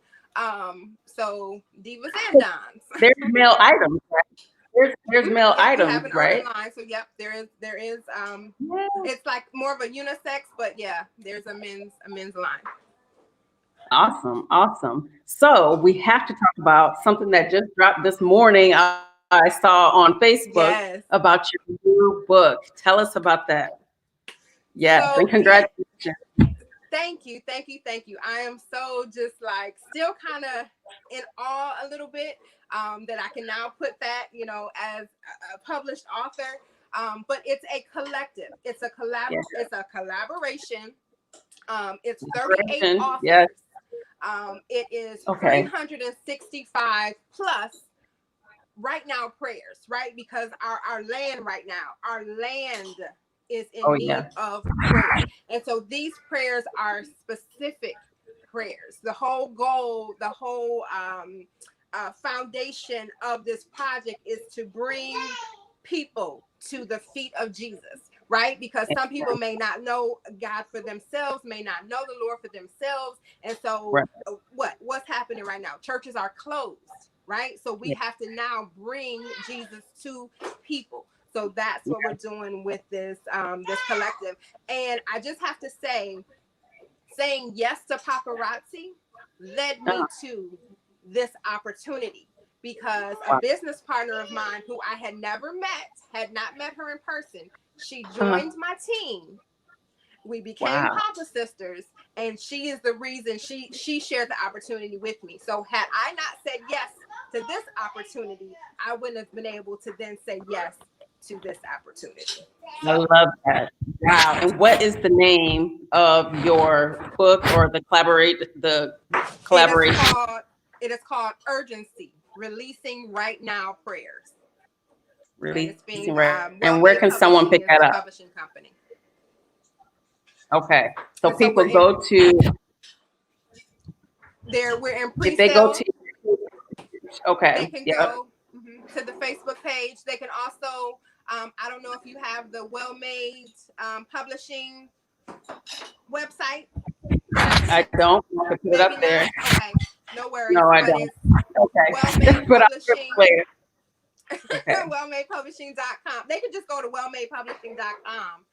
So divas and dons. There's male items. Right? There's male Yep, we have items, an right? urban line. So yep, there is. Yeah. It's like more of a unisex, but yeah, there's a men's line. Awesome. Awesome. So, we have to talk about something that just dropped this morning. I saw on Facebook Yes. about your new book. Tell us about that. Yes, So and yeah, congratulations. thank you, thank you, thank you. I am so just like still kind of in awe a little bit, that I can now put that, you know, as a published author. But it's a collective. It's a Yes. It's a collaboration. It's 38 Yes. authors. It is Okay. 365 plus right now prayers, right? Because our land right now, our land is in Oh need yeah. of prayer. And so these prayers are specific prayers. The whole goal, the whole foundation of this project is to bring people to the feet of Jesus, right? Because some people may not know God for themselves, may not know the Lord for themselves. And so Right. what's happening right now? Churches are closed, right? So we have to now bring Jesus to people. So that's what we're doing with this this collective. And I just have to say, saying yes to paparazzi led me to this opportunity, because a business partner of mine who I had never met, had not met her in person, she joined my team. We became Wow. Papa sisters, and she is the reason she shared the opportunity with me. So had I not said yes to this opportunity, I wouldn't have been able to then say yes to this opportunity. I love that. Wow. And what is the name of your book or the collaboration? It is called Urgency: Releasing Right Now Prayers. And it's being And where can someone pick that up? Publishing company. Okay. So And people go to we're in if they go pre-sale. to They okay. can Yep. go to the Facebook page. They can also, I don't know if you have the Well Made Publishing website. I don't. I can put it up there. Okay, no worries. No, I But don't. it's Okay. Well Made But Publishing. Okay. wellmadepublishing.com. They can just go to wellmadepublishing.com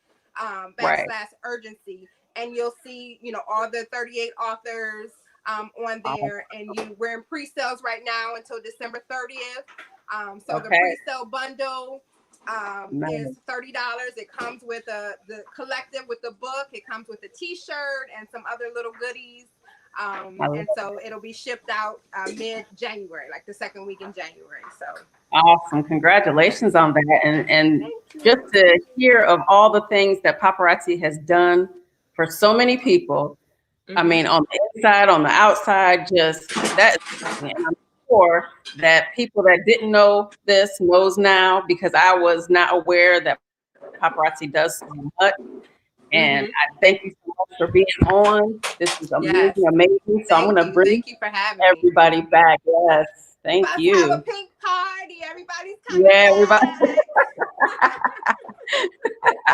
Right. /urgency, and you'll see, you know, all the 38 authors on there. And we're in pre-sales right now until December 30th. So the pre-sale bundle is $30. It comes with the collective, with the book. It comes with a t-shirt and some other little goodies. And so it'll be shipped out mid-January, like the second week in January. So Awesome. Congratulations on that. And just to hear of all the things that paparazzi has done for so many people. I mean, on the inside, on the outside, just that. And I'm sure that people that didn't know this knows now, because I was not aware that paparazzi does so much. And I thank you so much for being on. This is amazing, amazing. So I'm going to bring thank you for having everybody back. Yes. Thank About to you. have a pink party. Everybody's coming. Yeah, everybody.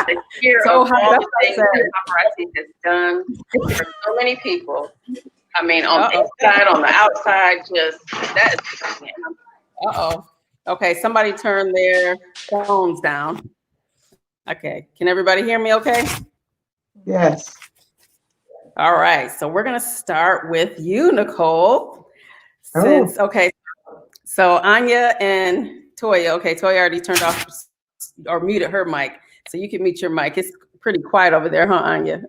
The fear So of how all does the things that- that paparazzi has done for so many people. I mean, on the Uh-oh. inside, on the outside, just that. Uh-oh. Okay, somebody turn their phones down. Okay, can everybody hear me okay? Yes. All right, so we're gonna start with you, Nicole. Okay, so Anya and Toya, okay, Toya already turned off or muted her mic, so you can mute your mic. It's pretty quiet over there, huh, Anya?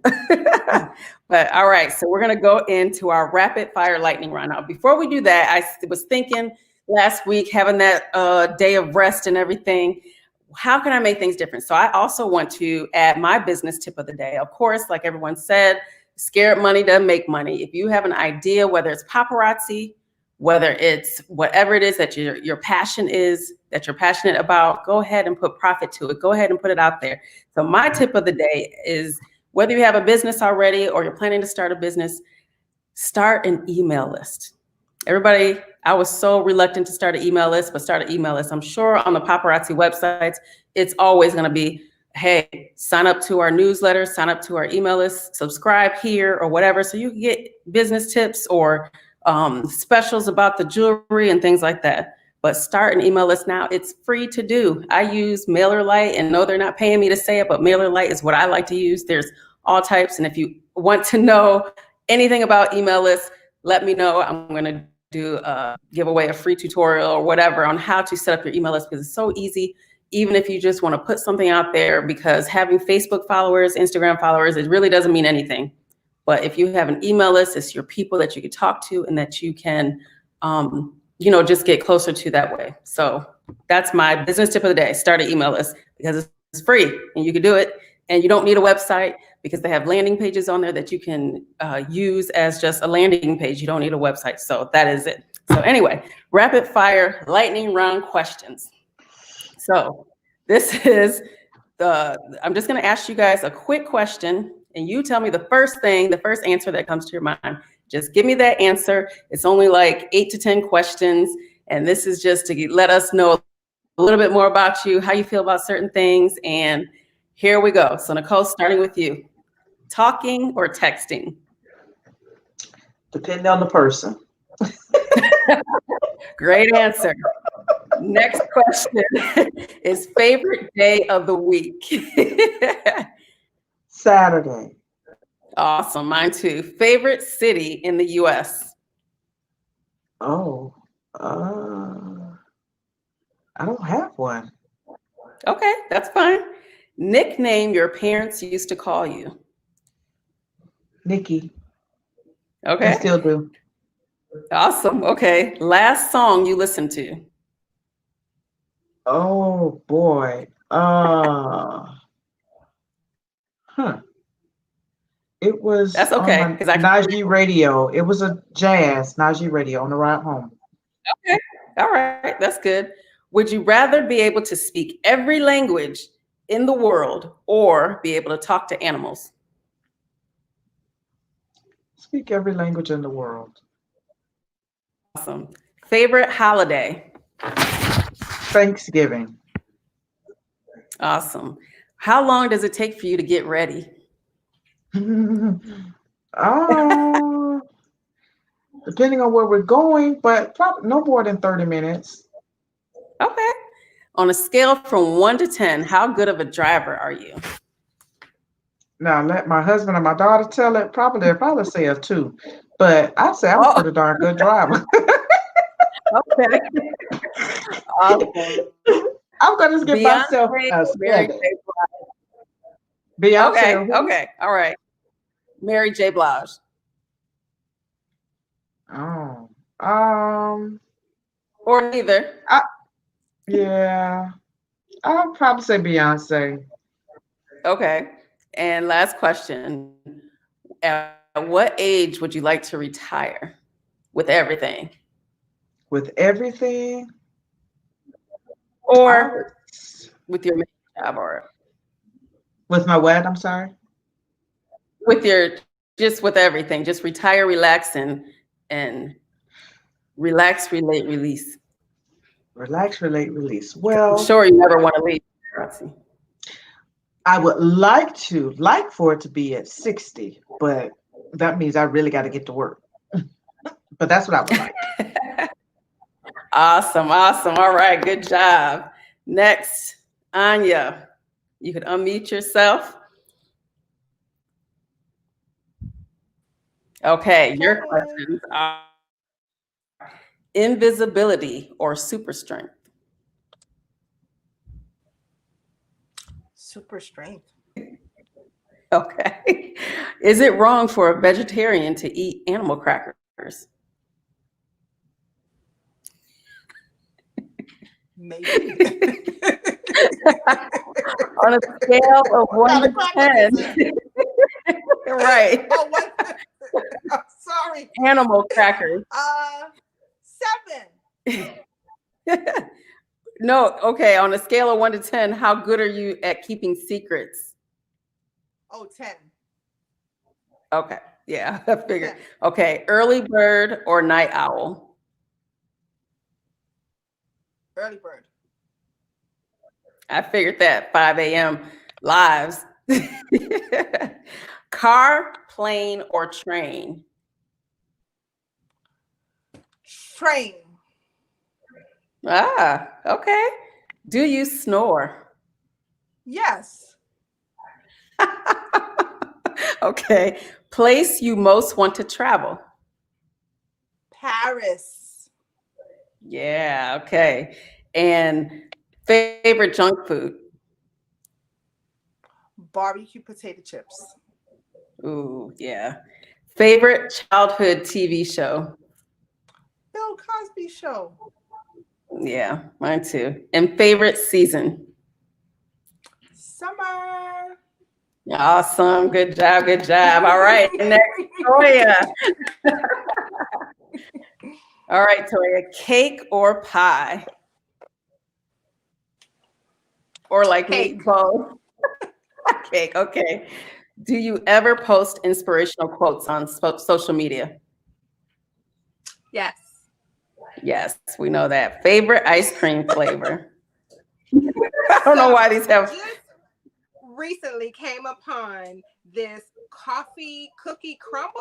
But all right, so we're gonna go into our rapid fire lightning round. Now, before we do that, I was thinking last week, having that day of rest and everything, how can I make things different? So I also want to add my business tip of the day. Of course, like everyone said, scared money doesn't make money. If you have an idea, whether it's paparazzi, whether it's whatever it is that your passion is, that you're passionate about, go ahead and put profit to it. Go ahead and put it out there. So my tip of the day is, whether you have a business already or you're planning to start a business, start an email list. Everybody, I was so reluctant to start an email list, but start an email list. I'm sure on the paparazzi websites, it's always going to be, hey, sign up to our newsletter, sign up to our email list, subscribe here or whatever, so you can get business tips or specials about the jewelry and things like that. But start an email list now. It's free to do. I use MailerLite, and no, they're not paying me to say it, but MailerLite is what I like to use. There's all types. And if you want to know anything about email lists, let me know. I'm going to give away a free tutorial or whatever on how to set up your email list, because it's so easy. Even if you just want to put something out there, because having Facebook followers, Instagram followers, it really doesn't mean anything. But if you have an email list, it's your people that you can talk to and that you can, just get closer to that way. So that's my business tip of the day. Start an email list, because it's free and you can do it. And you don't need a website, because they have landing pages on there that you can use as just a landing page. You don't need a website. So that is it. So anyway, rapid fire lightning round questions. So this is I'm just going to ask you guys a quick question, and you tell me the first answer that comes to your mind. Just give me that answer. It's only like 8 to 10 questions. And this is just to let us know a little bit more about you, how you feel about certain things. And here we go. So Nicole, starting with you. Talking or texting? Depending on the person. Great answer. Next question is favorite day of the week. Saturday. Awesome. Mine too. Favorite city in the US? Oh, I don't have one. Okay, that's fine. Nickname your parents used to call you? Nikki. Okay. I still do. Awesome. Okay. Last song you listened to? Oh boy. It was That's okay, on 'cause my I can- Najee radio. It was a jazz Najee radio on the ride home. Okay. All right. That's good. Would you rather be able to speak every language in the world or be able to talk to animals? Speak every language in the world. Awesome. Favorite holiday? Thanksgiving. Awesome. How long does it take for you to get ready? Depending on where we're going, but probably no more than 30 minutes. Okay. On a scale from 1 to 10, how good of a driver are you? Now, let my husband and my daughter tell it. They'll probably say a 2, but I say I'm a pretty darn good driver. Okay. Awesome. I'm gonna give myself a Mary 7. J. Beyonce. Okay. or who? Okay. All right. Mary J. Blige. Oh. Or neither. Yeah. I'll probably say Beyonce. Okay. And last question. At what age would you like to retire with everything? With everything? Or with your main job, or With my what? I'm sorry. with with everything. Just retire, relax, and relax, relate, release. Relax, relate, release. I'm Well, sure you never want to leave, Roxy. I would like for it to be at 60, but that means I really got to get to work. But that's what I would like. Awesome, awesome. All right, good job. Next, Anya, you could unmute yourself. Okay, your Okay. questions are invisibility or super strength. Super strength. Okay. Is it wrong for a vegetarian to eat animal crackers? Maybe. On a scale of What 1 kind to of crackers is 10. Right. Oh, what? I'm sorry. Animal crackers. 7. No, okay. On a scale of 1 to 10, how good are you at keeping secrets? Oh, 10. Okay. Yeah, I figured. 10. Okay. Early bird or night owl? Early bird. I figured that 5 a.m. lives. Car, plane, or train? Train. Ah, okay. Do you snore? Yes. Okay. Place you most want to travel? Paris. Yeah, okay. And favorite junk food? Barbecue potato chips. Ooh, yeah. Favorite childhood TV show? Bill Cosby show. Yeah, mine too. And favorite season? Summer. Awesome. Good job. Good job. All right. Next, Toya. All right, Toya. Cake or pie? Or like Cake. meat both? Cake. Okay. Do you ever post inspirational quotes on social media? Yes. Yes, we know that. Favorite ice cream flavor? I don't know why these have. Just recently came upon this coffee cookie crumble.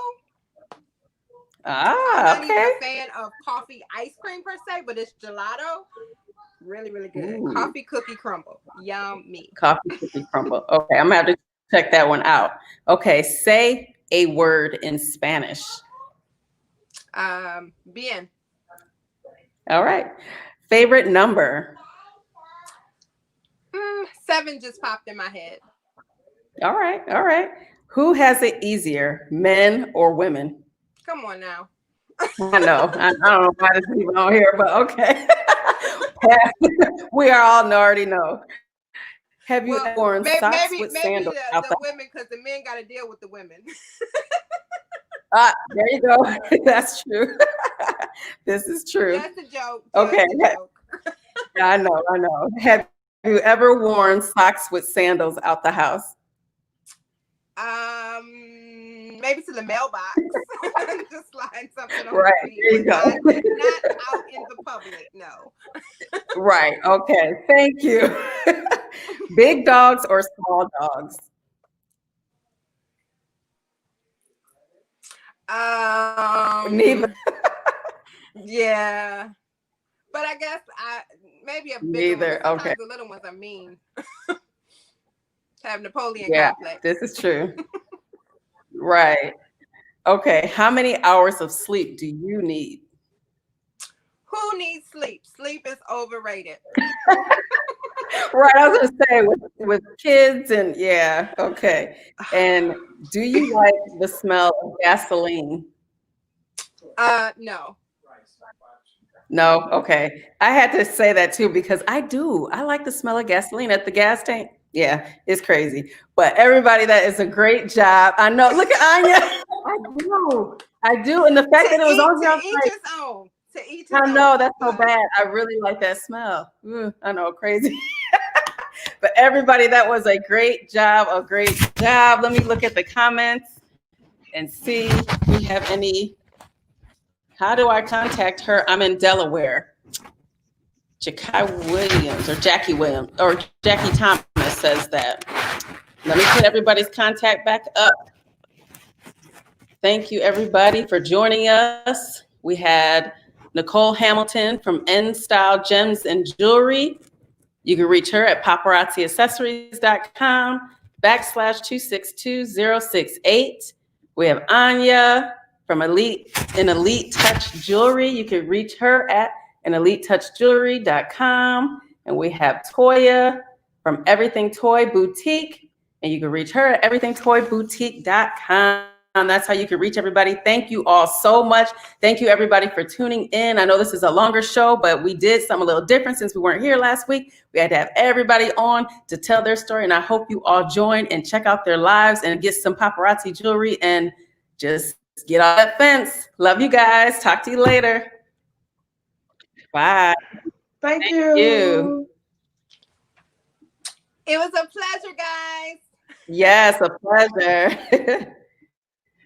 I'm not even Okay. a fan of coffee ice cream per se, but it's gelato. Really, really good. Ooh. Coffee cookie crumble. Yummy. Coffee cookie crumble. Okay, I'm gonna have to check that one out. Okay, say a word in Spanish. Bien. All right. Favorite number? 7 just popped in my head. All right. All right. Who has it easier, men or women? Come on now. I know. I don't know why this is even on here, but okay. We are all already know. Have you Well, worn socks maybe with sandals out the women, because the men got to deal with the women. there you go. That's true. This is true. That's a joke. Okay. Just a joke. I know. I know. Have you ever worn socks with sandals out the house? Maybe to the mailbox. Just slide something on Right. the feet, There you but go. not out in the public. No. Right. Okay. Thank you. Big dogs or small dogs? Neither. Yeah. But I guess maybe a bigger Neither. one. Sometimes Okay. the little ones are mean. Have Napoleon Yeah, complex. this is true. Right. Okay. How many hours of sleep do you need? Who needs sleep? Sleep is overrated. Right. I was going to say with kids and yeah. Okay. And do you like the smell of gasoline? No. No. Okay. I had to say that too because I do. I like the smell of gasoline at the gas tank. Yeah, it's crazy. But everybody, that is a great job. I know. Look at Anya. I do. And the fact that it was on here, I was each like, his own. To each his I own. know, that's so bad. I really like that smell. I know, crazy. But everybody, that was a great job. A great job. Let me look at the comments and see if we have any. How do I contact her? I'm in Delaware. Jackie Williams, or Jackie Thomas says that. Let me put everybody's contact back up. Thank you, everybody, for joining us. We had Nicole Hamilton from N Style Gems and Jewelry. You can reach her at paparazziaccessories.com/262068. We have Anya from Elite Touch Jewelry. You can reach her at eliteTouchJewelry.com. And we have Toya from Everything Toy Boutique. And you can reach her at everythingtoyboutique.com. That's how you can reach everybody. Thank you all so much. Thank you, everybody, for tuning in. I know this is a longer show, but we did something a little different since we weren't here last week. We had to have everybody on to tell their story, and I hope you all join and check out their lives and get some paparazzi jewelry and just get off that fence. Love you guys. Talk to you later. Bye. Thank you. It was a pleasure, guys. Yes, a pleasure.